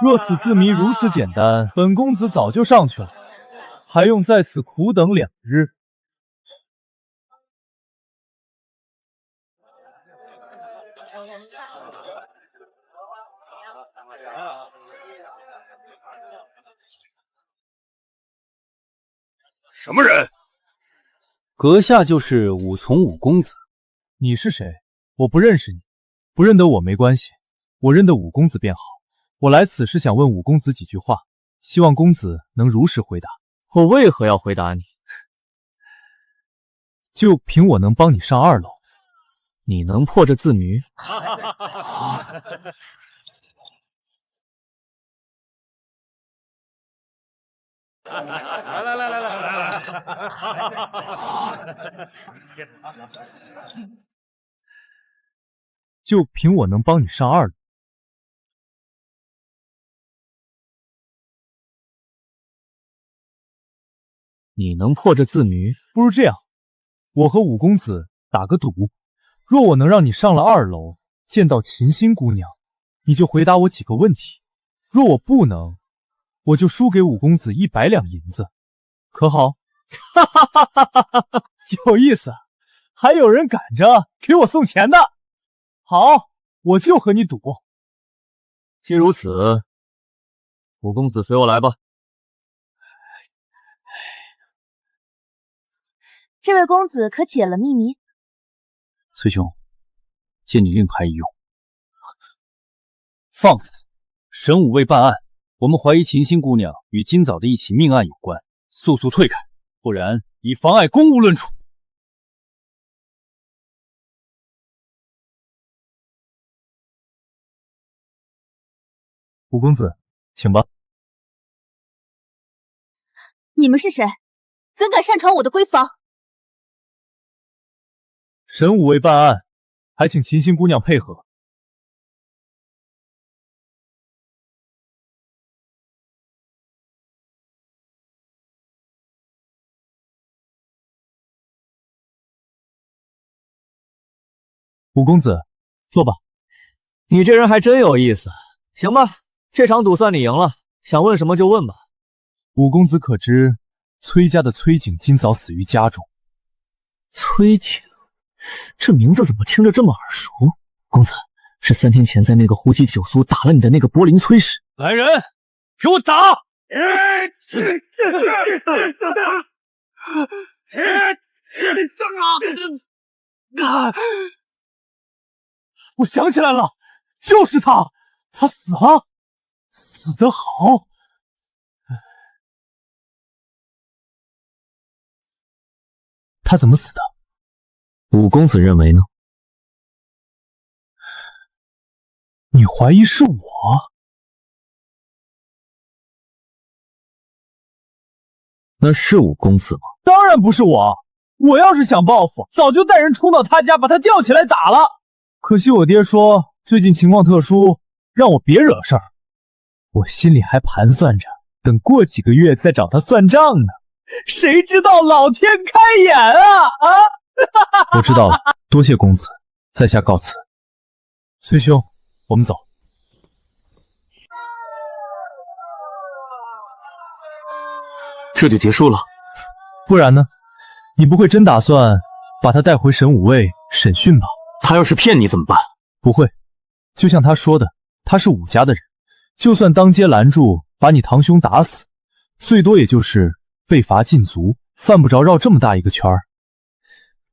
若此字谜如此简单，本公子早就上去了，还用在此苦等2日？什么人？阁下就是武从武公子。你是谁？我不认识你，不认得我没关系，我认得武公子便好。我来此是想问武公子几句话，希望公子能如实回答。我为何要回答你？就凭我能帮你上2楼，你能破这字谜？来，就凭我能帮你上2楼。你能破这字谜？不如这样，我和武公子打个赌，若我能让你上了2楼，见到秦心姑娘，你就回答我几个问题；若我不能，我就输给武公子100两银子，可好？哈哈哈哈哈哈！有意思，还有人赶着给我送钱的。好，我就和你赌。既如此，武公子随我来吧。这位公子可解了秘密？崔兄，借你令牌一用。放肆！神武未办案，我们怀疑秦心姑娘与今早的一起命案有关，速速退开，不然以妨碍公务论处。武公子，请吧。你们是谁？怎敢擅闯我的闺房？神武未办案，还请秦心姑娘配合。武公子，坐吧。你这人还真有意思。行吧，这场赌算你赢了，想问什么就问吧。五公子可知崔家的崔景今早死于家中？崔景，这名字怎么听着这么耳熟？公子，是3天前在那个胡姬酒宿打了你的那个柏林崔氏。来人，给我打！我想起来了，就是他，他死了，死得好。他怎么死的？五公子认为呢？你怀疑是我？那是五公子吗？当然不是我，我要是想报复，早就带人冲到他家，把他吊起来打了。可惜我爹说最近情况特殊，让我别惹事儿。我心里还盘算着，等过几个月再找他算账呢。谁知道老天开眼啊！我知道了，多谢公子，在下告辞。崔兄，我们走。这就结束了？不然呢？你不会真打算把他带回神武卫审讯吧？他要是骗你怎么办？不会，就像他说的，他是武家的人，就算当街拦住，把你堂兄打死，最多也就是被罚禁足，犯不着绕这么大一个圈儿。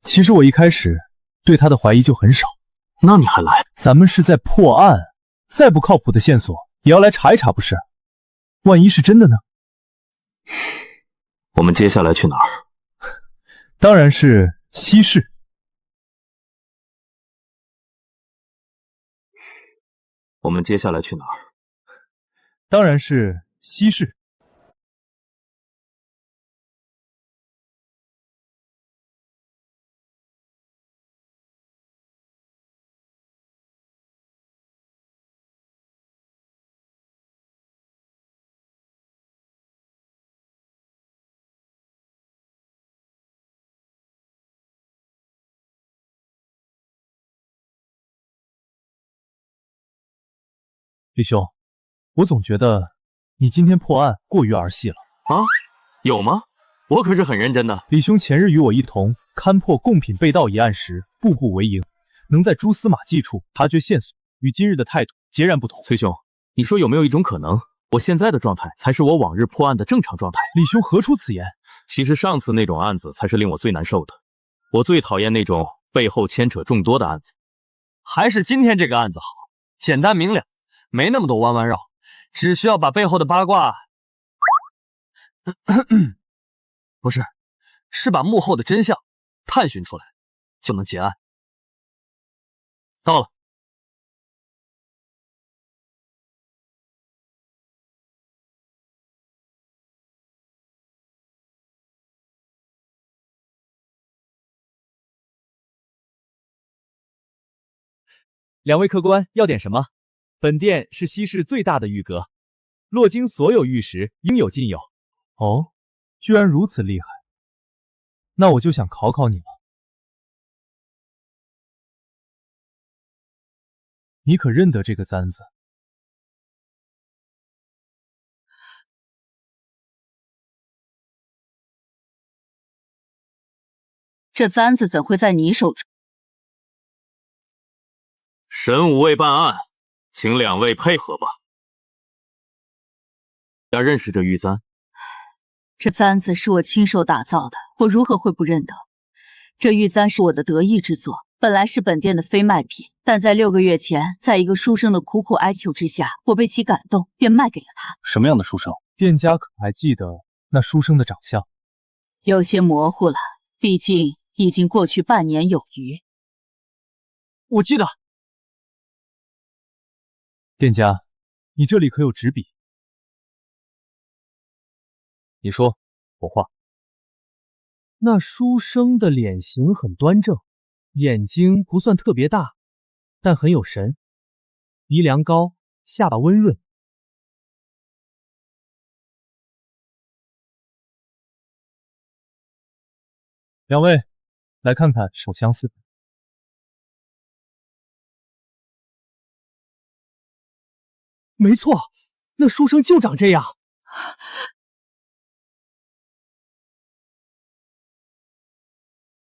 其实我一开始对他的怀疑就很少。那你还来？咱们是在破案，再不靠谱的线索也要来查一查，不是？万一是真的呢？我们接下来去哪儿？当然是西市。我们接下来去哪儿？当然是西市。李兄，我总觉得你今天破案过于儿戏了啊？有吗？我可是很认真的。李兄前日与我一同勘破贡品被盗一案时，步步为营，能在蛛丝马迹处察觉线索，与今日的态度截然不同。崔兄，你说有没有一种可能，我现在的状态才是我往日破案的正常状态？李兄何出此言？其实上次那种案子才是令我最难受的，我最讨厌那种背后牵扯众多的案子。还是今天这个案子好，简单明了。没那么多弯弯绕，只需要把背后的八卦，不是，是把幕后的真相探寻出来，就能结案。到了。两位客官要点什么？本店是西市最大的玉阁，洛京所有玉石应有尽有。哦，居然如此厉害，那我就想考考你了。你可认得这个簪子？这簪子怎会在你手中？神武卫办案，请两位配合吧。要认识这玉簪？这簪子是我亲手打造的，我如何会不认得？这玉簪是我的得意之作，本来是本店的非卖品，但在6个月前，在一个书生的苦苦哀求之下，我被其感动，便卖给了他。什么样的书生？店家可还记得那书生的长相？有些模糊了，毕竟已经过去半年有余。我记得。店家，你这里可有纸笔？你说，我画。那书生的脸型很端正，眼睛不算特别大，但很有神，鼻梁高，下巴温润。两位，来看看手相似。没错，那书生就长这样。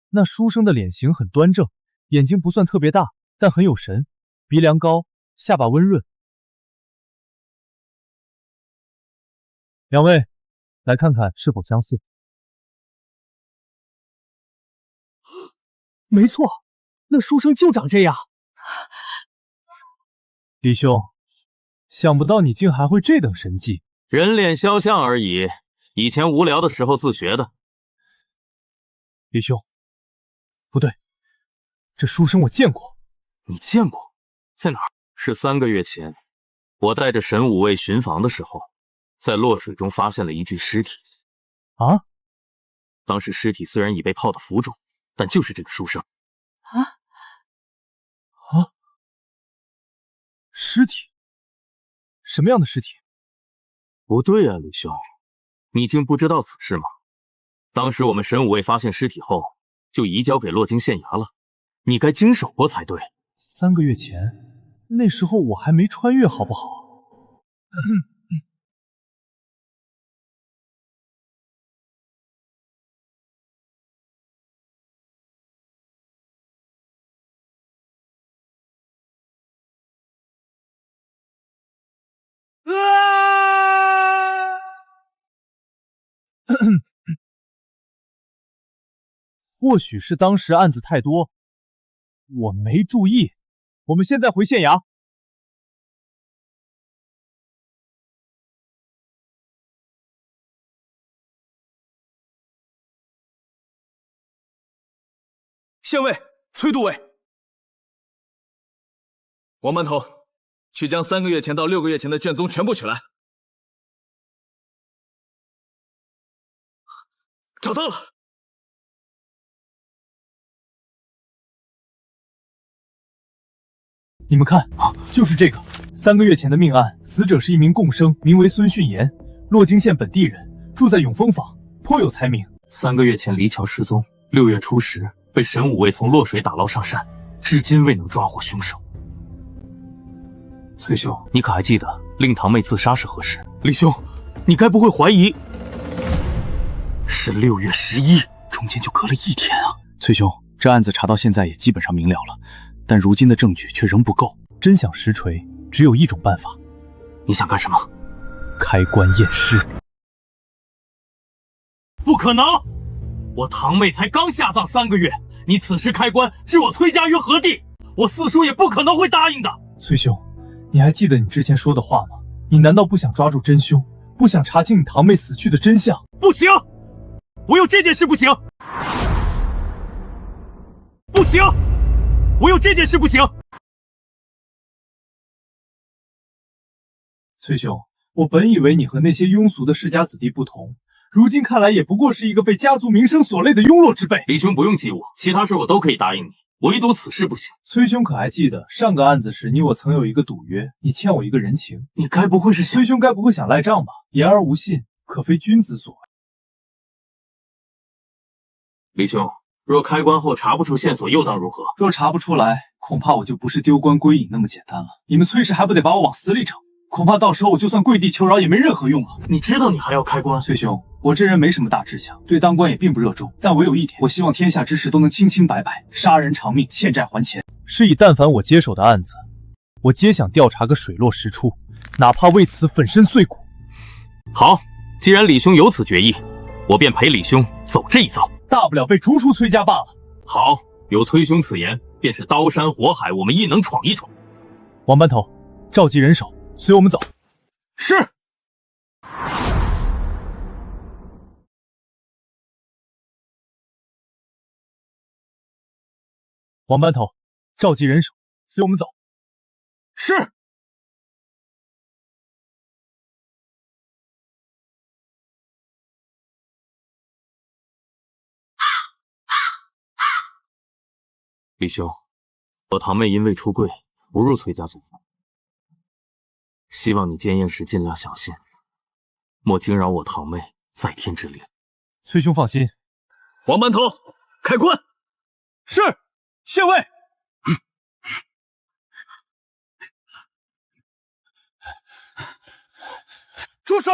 那书生的脸型很端正，眼睛不算特别大，但很有神，鼻梁高，下巴温润。两位，来看看是否相似。没错，那书生就长这样。李兄，想不到你竟还会这等神技。人脸肖像而已，以前无聊的时候自学的。李兄，不对，这书生我见过。你见过？在哪儿？是3个月前，我带着神武卫巡防的时候，在洛水中发现了一具尸体。啊？当时尸体虽然已被泡得浮肿，但就是这个书生。尸体？什么样的尸体？不对啊，李兄，你竟不知道此事吗？当时我们神武卫发现尸体后，就移交给洛京县衙了，你该经手过才对。3个月前，那时候我还没穿越，好不好？或许是当时案子太多，我没注意。我们现在回县衙。县尉，崔都尉，王馒头，去将3个月前到6个月前的卷宗全部取来。找到了。你们看，就是这个3个月前的命案，死者是一名贡生，名为孙训言，洛京县本地人，住在永丰坊，颇有才名。3个月前离桥失踪，6月初时被神武卫从洛水打捞上山，至今未能抓获凶手。崔兄，你可还记得令堂妹自杀是何时？李兄，你该不会怀疑是6月11，中间就隔了1天啊！崔兄，这案子查到现在也基本上明了了，但如今的证据却仍不够。真想实锤，只有一种办法。你想干什么？开棺验尸。不可能！我堂妹才刚下葬3个月，你此时开棺，置我崔家于何地？我四叔也不可能会答应的。崔兄，你还记得你之前说的话吗？你难道不想抓住真凶，不想查清你堂妹死去的真相？不行，我有这件事不行，不行，我有这件事不行。崔兄，我本以为你和那些庸俗的世家子弟不同，如今看来也不过是一个被家族名声所累的庸弱之辈。李兄不用激我，其他事我都可以答应你，唯独此事不行。崔兄可还记得上个案子时，你我曾有一个赌约，你欠我一个人情。你该不会是崔兄该不会想赖账吧？言而无信，可非君子所为。李兄，若开棺后查不出线索，又当如何？若查不出来，恐怕我就不是丢官归隐那么简单了。你们崔氏还不得把我往死里整？恐怕到时候我就算跪地求饶也没任何用了。你知道你还要开棺？崔兄，我这人没什么大志向，对当官也并不热衷，但唯有一点，我希望天下之事都能清清白白，杀人偿命，欠债还钱。是以但凡我接手的案子，我皆想调查个水落石出，哪怕为此粉身碎骨。好，既然李兄有此决意，我便陪李兄走这一遭，大不了被逐出崔家罢了。好，有崔兄此言，便是刀山火海，我们亦能闯一闯。王班头，召集人手，随我们走。是。王班头，召集人手，随我们走。是。李兄，我堂妹因未出柜，不入崔家祖坟，希望你检验时尽量小心，莫惊扰我堂妹在天之灵。崔兄放心。王班头，开棺。是，县尉。住手！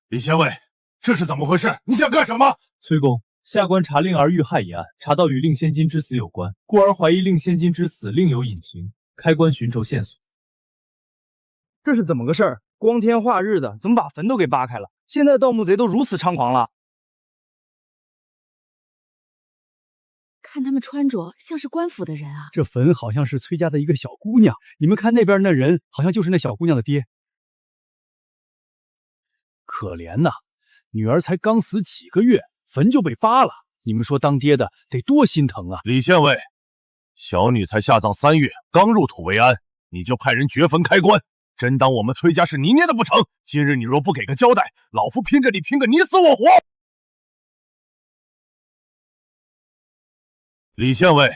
李县尉，这是怎么回事？你想干什么？崔公，下官查令儿遇害一案，查到与令仙金之死有关，故而怀疑令仙金之死另有隐情，开棺寻求线索。这是怎么个事儿？光天化日的，怎么把坟都给扒开了？现在盗墓贼都如此猖狂了。看他们穿着，像是官府的人啊。这坟好像是崔家的一个小姑娘，你们看那边那人，好像就是那小姑娘的爹。可怜呐，女儿才刚死几个月，坟就被扒了，你们说当爹的得多心疼啊！李县尉，小女才下葬3月，刚入土为安，你就派人掘坟开棺，真当我们崔家是泥捏的不成？今日你若不给个交代，老夫拼着你拼个你死我活！李县尉，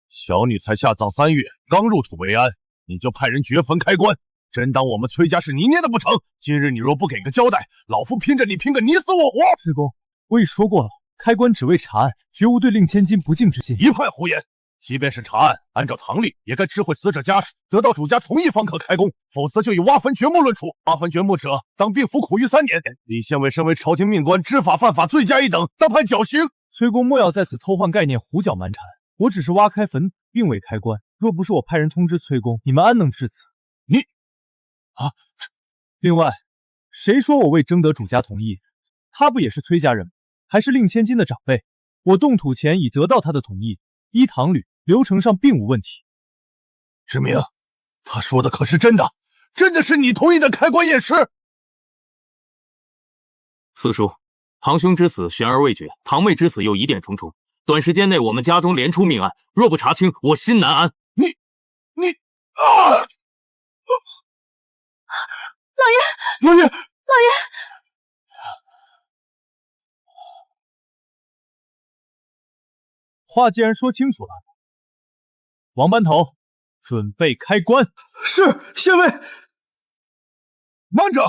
小女才下葬3月，刚入土为安，你就派人掘坟开棺，真当我们崔家是泥捏的不成？今日你若不给个交代，老夫拼着你拼个你死我活！崔公，我已说过了，开棺只为查案，绝无对令千金不敬之心。一派胡言！即便是查案，按照常理，也该知会死者家属，得到主家同意方可开工，否则就以挖坟掘墓论处。挖坟掘墓者，当并服苦役3年。李县尉身为朝廷命官，知法犯法，罪加一等，当判绞刑。崔公莫要在此偷换概念，胡搅蛮缠。我只是挖开坟，并未开棺。若不是我派人通知崔公，你们安能至此？你另外，谁说我未征得主家同意？他不也是崔家人吗？还是令千金的长辈。我动土前已得到他的同意，依堂律，流程上并无问题。志明，他说的可是真的？真的是你同意的开棺验尸？四叔，堂兄之死悬而未决，堂妹之死又疑点重重，短时间内我们家中连出命案，若不查清，我心难安。你老爷，话既然说清楚了，王班头，准备开棺。是，县尉。慢着，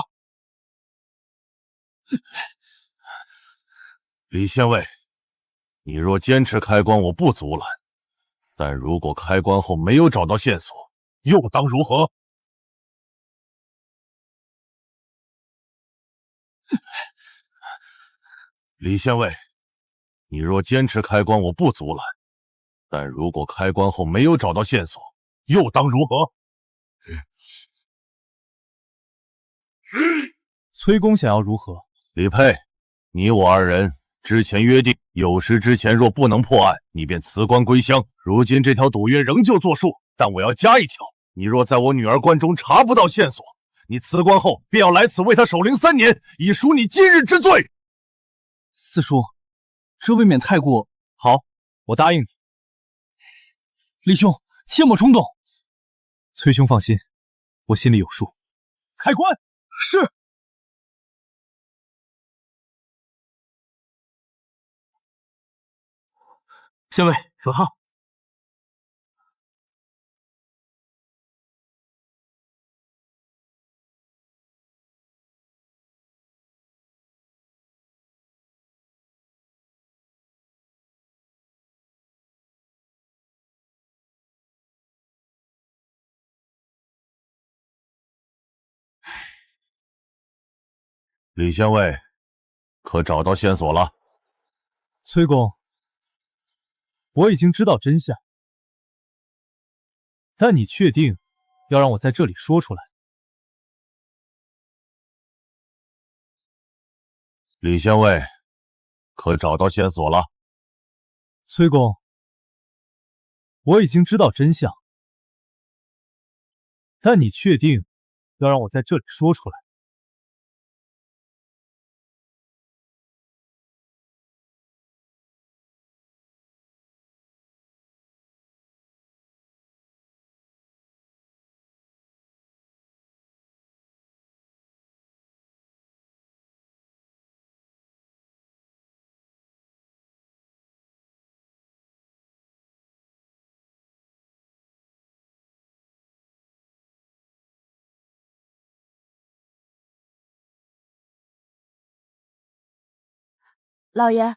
李县尉，你若坚持开棺，我不阻拦；但如果开棺后没有找到线索，又当如何？李县尉，你若坚持开棺，我不阻拦；但如果开棺后没有找到线索，又当如何？崔公想要如何？李佩，你我2人之前约定，有时之前若不能破案，你便辞官归乡。如今这条赌约仍旧作数，但我要加一条：你若在我女儿棺中查不到线索，你辞官后便要来此为他守灵3年，以赎你今日之罪。四叔，这未免太过……好，我答应你。李兄，切莫冲动。崔兄放心，我心里有数。开棺。是。县尉，粉号。李县尉，可找到线索了？崔公，我已经知道真相，但你确定要让我在这里说出来？李县尉，可找到线索了？崔公，我已经知道真相，但你确定要让我在这里说出来？老爷，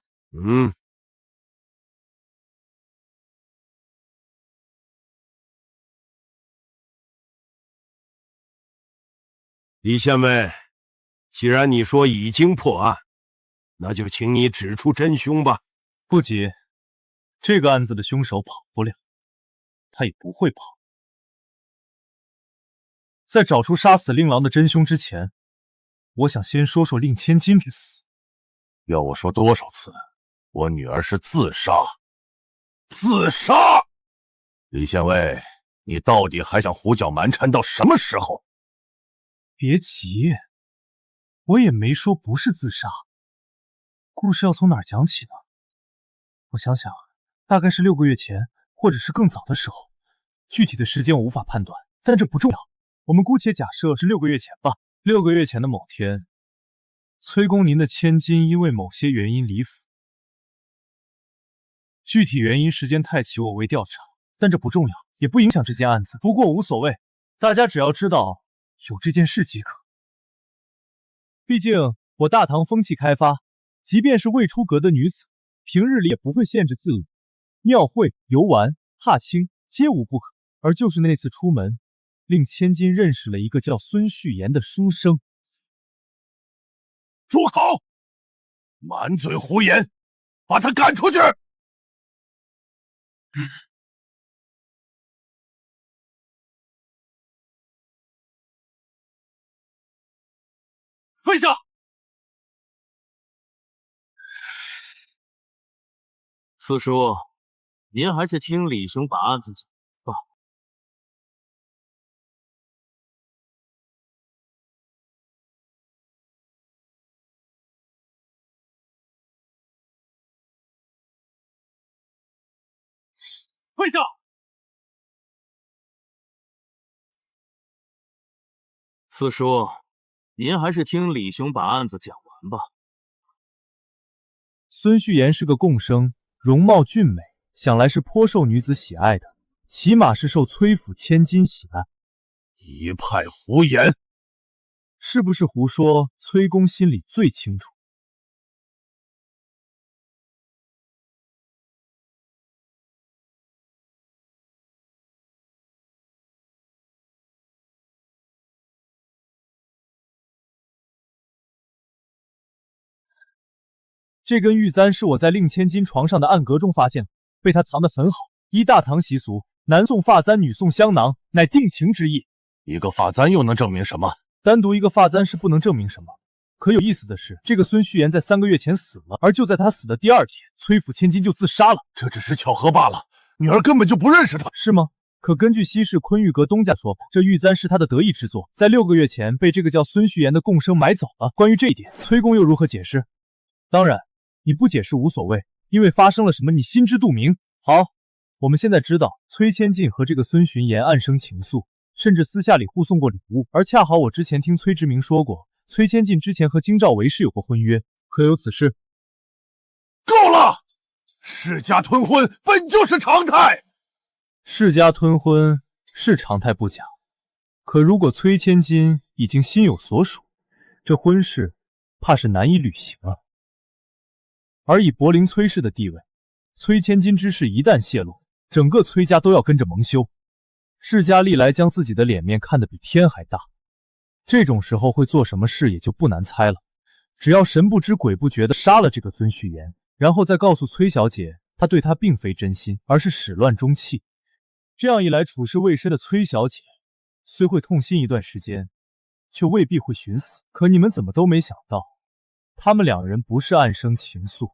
李县尉，既然你说已经破案，那就请你指出真凶吧。不急，这个案子的凶手跑不了，他也不会跑。在找出杀死令郎的真凶之前，我想先说说令千金之死。要我说多少次，我女儿是自杀。自杀！李县尉，你到底还想胡搅蛮缠到什么时候？别急，我也没说不是自杀。故事要从哪儿讲起呢？我想想，大概是6个月前，或者是更早的时候。具体的时间我无法判断，但这不重要。我们姑且假设是6个月前吧。6个月前的某天，崔公您的千金因为某些原因离府。具体原因时间太齐，我未调查，但这不重要，也不影响这件案子。不过无所谓，大家只要知道有这件事即可。毕竟我大唐风气开发，即便是未出阁的女子，平日里也不会限制自我，庙会、游玩、踏青皆无不可。而就是那次出门，令千金认识了一个叫孙旭言的书生。住口！满嘴胡言，把他赶出去！跪下！四叔，您还是听李兄把案子讲吧。跪下！四叔，您还是听李兄把案子讲完吧。孙旭言是个贡生，容貌俊美，想来是颇受女子喜爱的，起码是受崔府千金喜爱。一派胡言！是不是胡说？崔公心里最清楚。这根玉簪是我在令千金床上的暗格中发现的，被他藏得很好。依大唐习俗，男送发簪，女送香囊，乃定情之意。一个发簪又能证明什么？单独一个发簪是不能证明什么。可有意思的是，这个孙旭言在3个月前死了，而就在他死的第2天，崔府千金就自杀了。这只是巧合罢了，女儿根本就不认识他，是吗？可根据西市昆玉阁东家说法，这玉簪是他的得意之作，在6个月前被这个叫孙旭言的贡生买走了。关于这一点，崔公又如何解释？当然，你不解释无所谓，因为发生了什么你心知肚明。好，我们现在知道崔千金和这个孙巡言暗生情愫，甚至私下里互送过礼物，而恰好我之前听崔之明说过，崔千金之前和京兆为氏有过婚约，可有此事？够了！世家吞婚本就是常态，世家吞婚是常态不假，可如果崔千金已经心有所属，这婚事怕是难以履行啊。而以柏林崔氏的地位，崔千金之事一旦泄露，整个崔家都要跟着蒙羞。世家历来将自己的脸面看得比天还大，这种时候会做什么事也就不难猜了。只要神不知鬼不觉地杀了这个孙旭言，然后再告诉崔小姐，他对她并非真心，而是始乱终弃。这样一来，处事未深的崔小姐虽会痛心一段时间，却未必会寻死。可你们怎么都没想到，他们2人不是暗生情愫，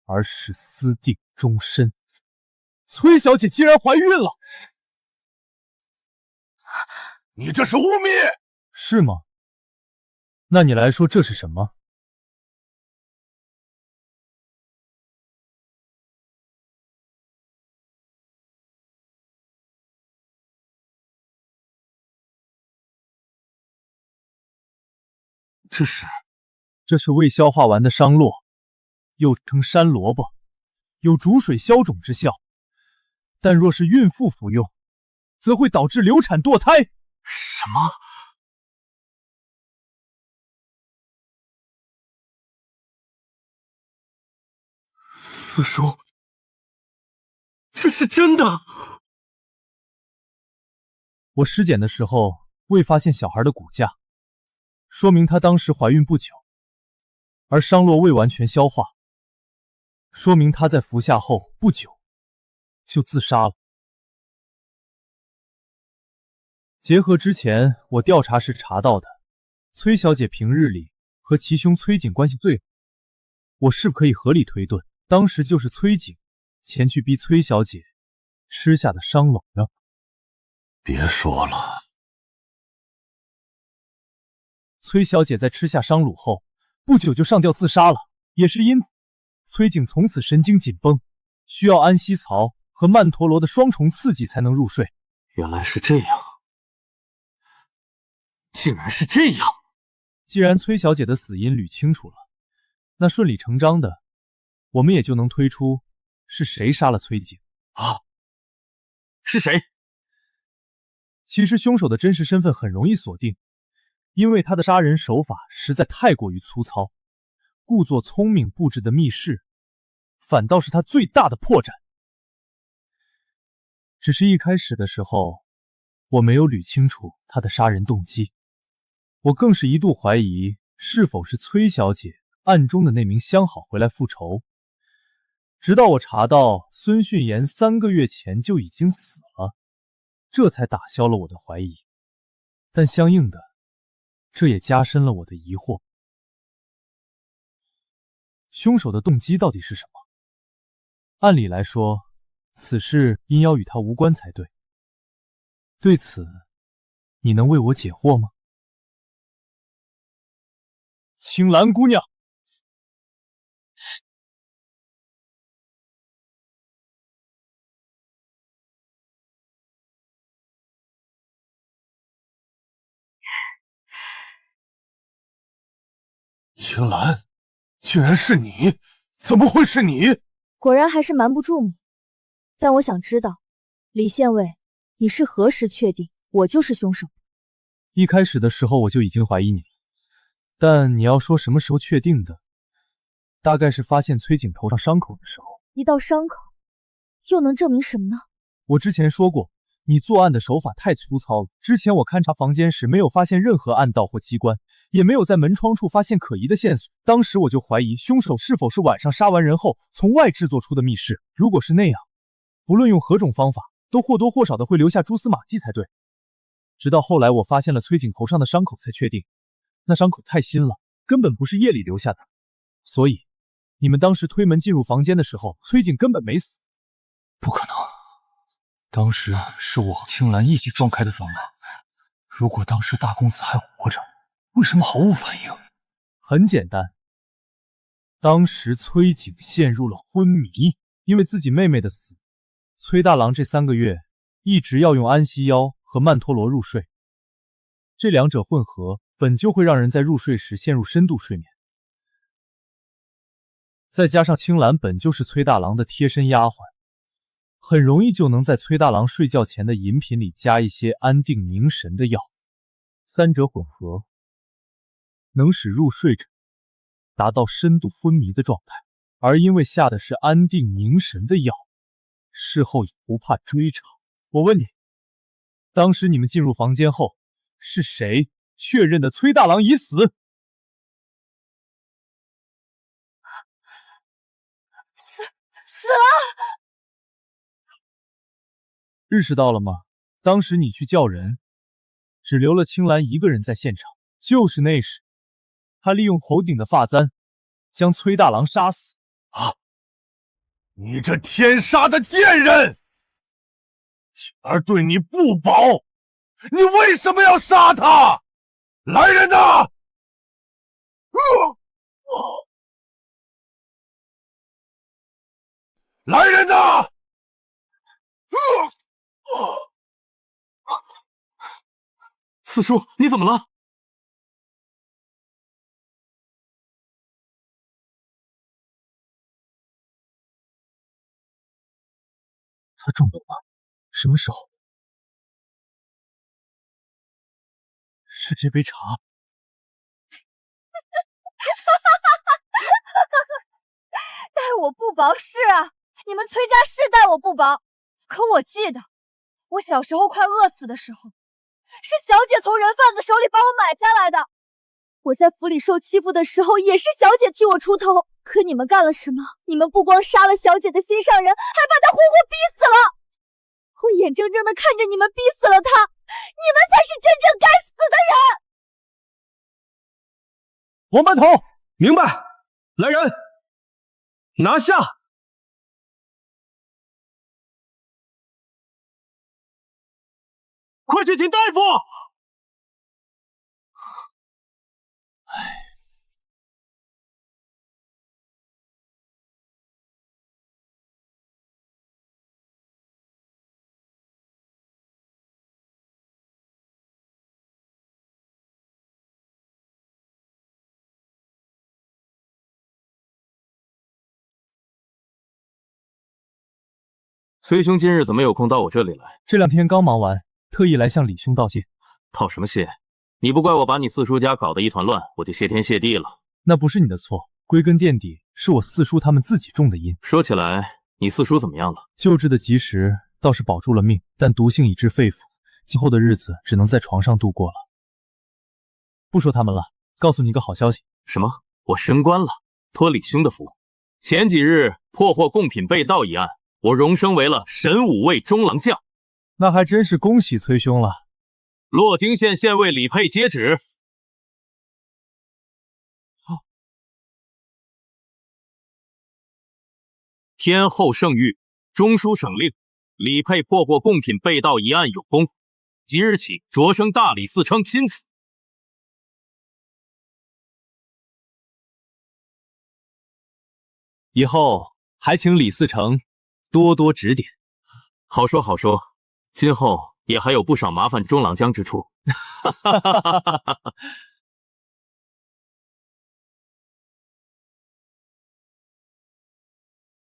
而是私定终身。崔小姐竟然怀孕了！你这是污蔑！是吗？那你来说这是什么？这是未消化完的商洛，又称山萝卜，有逐水消肿之效，但若是孕妇服用，则会导致流产堕胎。什么？四叔，这是真的？我尸检的时候未发现小孩的骨架，说明她当时怀孕不久，而伤络未完全消化，说明她在服下后不久就自杀了。结合之前我调查时查到的，崔小姐平日里和其兄崔景关系最好，我是否可以合理推断，当时就是崔景前去逼崔小姐吃下的伤卵呢？别说了。崔小姐在吃下伤乳后不久就上吊自杀了，也是因此崔景从此神经紧绷，需要安息槽和曼陀罗的双重刺激才能入睡。原来是这样，竟然是这样！既然崔小姐的死因捋清楚了，那顺理成章的，我们也就能推出是谁杀了崔景啊？是谁？其实凶手的真实身份很容易锁定，因为他的杀人手法实在太过于粗糙，故作聪明布置的密室，反倒是他最大的破绽。只是一开始的时候，我没有捋清楚他的杀人动机，我更是一度怀疑是否是崔小姐暗中的那名相好回来复仇。直到我查到孙训言3个月前就已经死了，这才打消了我的怀疑。但相应的，这也加深了我的疑惑。凶手的动机到底是什么？按理来说，此事应要与他无关才对。对此，你能为我解惑吗？青兰姑娘，青兰，居然是你！怎么会是你？果然还是瞒不住母。但我想知道，李县尉，你是何时确定我就是凶手？一开始的时候我就已经怀疑你了，但你要说什么时候确定的，大概是发现崔景头上伤口的时候。一道伤口，又能证明什么呢？我之前说过，你作案的手法太粗糙了。之前我勘察房间时没有发现任何暗道或机关，也没有在门窗处发现可疑的线索。当时我就怀疑凶手是否是晚上杀完人后从外制作出的密室。如果是那样，不论用何种方法，都或多或少的会留下蛛丝马迹才对。直到后来我发现了崔景头上的伤口，才确定那伤口太新了，根本不是夜里留下的。所以你们当时推门进入房间的时候，崔景根本没死。不可能，当时是我和青兰一起撞开的房门。如果当时大公子还活着，为什么毫无反应？很简单，当时崔景陷入了昏迷，因为自己妹妹的死，崔大郎这3个月一直要用安息药和曼陀罗入睡，这两者混合本就会让人在入睡时陷入深度睡眠。再加上青兰本就是崔大郎的贴身丫鬟，很容易就能在崔大郎睡觉前的饮品里加一些安定凝神的药，三者混合，能使入睡者达到深度昏迷的状态。而因为下的是安定凝神的药，事后也不怕追查。我问你，当时你们进入房间后，是谁确认的崔大郎已死？死了！意识到了吗？当时你去叫人，只留了青兰一个人在现场，就是那时，他利用头顶的发簪将崔大郎杀死。啊！你这天杀的贱人！晴儿对你不薄，你为什么要杀他？来人呐！来人呐！四叔，你怎么了？他中毒了？什么时候？是这杯茶。待我不薄是啊，你们崔家是待我不薄。可我记得，我小时候快饿死的时候，是小姐从人贩子手里把我买下来的。我在府里受欺负的时候，也是小姐替我出头。可你们干了什么？你们不光杀了小姐的心上人，还把她活活逼死了！我眼睁睁的看着你们逼死了她，你们才是真正该死的人！王班头，明白。来人，拿下！快去请大夫！崔兄今日怎么有空到我这里来？这2天刚忙完，特意来向李兄道谢。道什么谢？你不怪我把你四叔家搞得一团乱，我就谢天谢地了。那不是你的错，归根垫底是我四叔他们自己种的因。说起来，你四叔怎么样了？救治的及时，倒是保住了命，但毒性已致肺腑，今后的日子只能在床上度过了。不说他们了，告诉你一个好消息。什么？我升官了，托李兄的福。前几日破获贡品被盗一案，我荣升为了神武卫中郎将。那还真是恭喜崔兄了。洛京县县尉李佩接旨。天后圣谕，中书省令李佩破获贡品被盗一案有功，即日起擢升大理寺丞钦此。以后还请李嗣成多多指点。好说好说，今后也还有不少麻烦中郎将之处。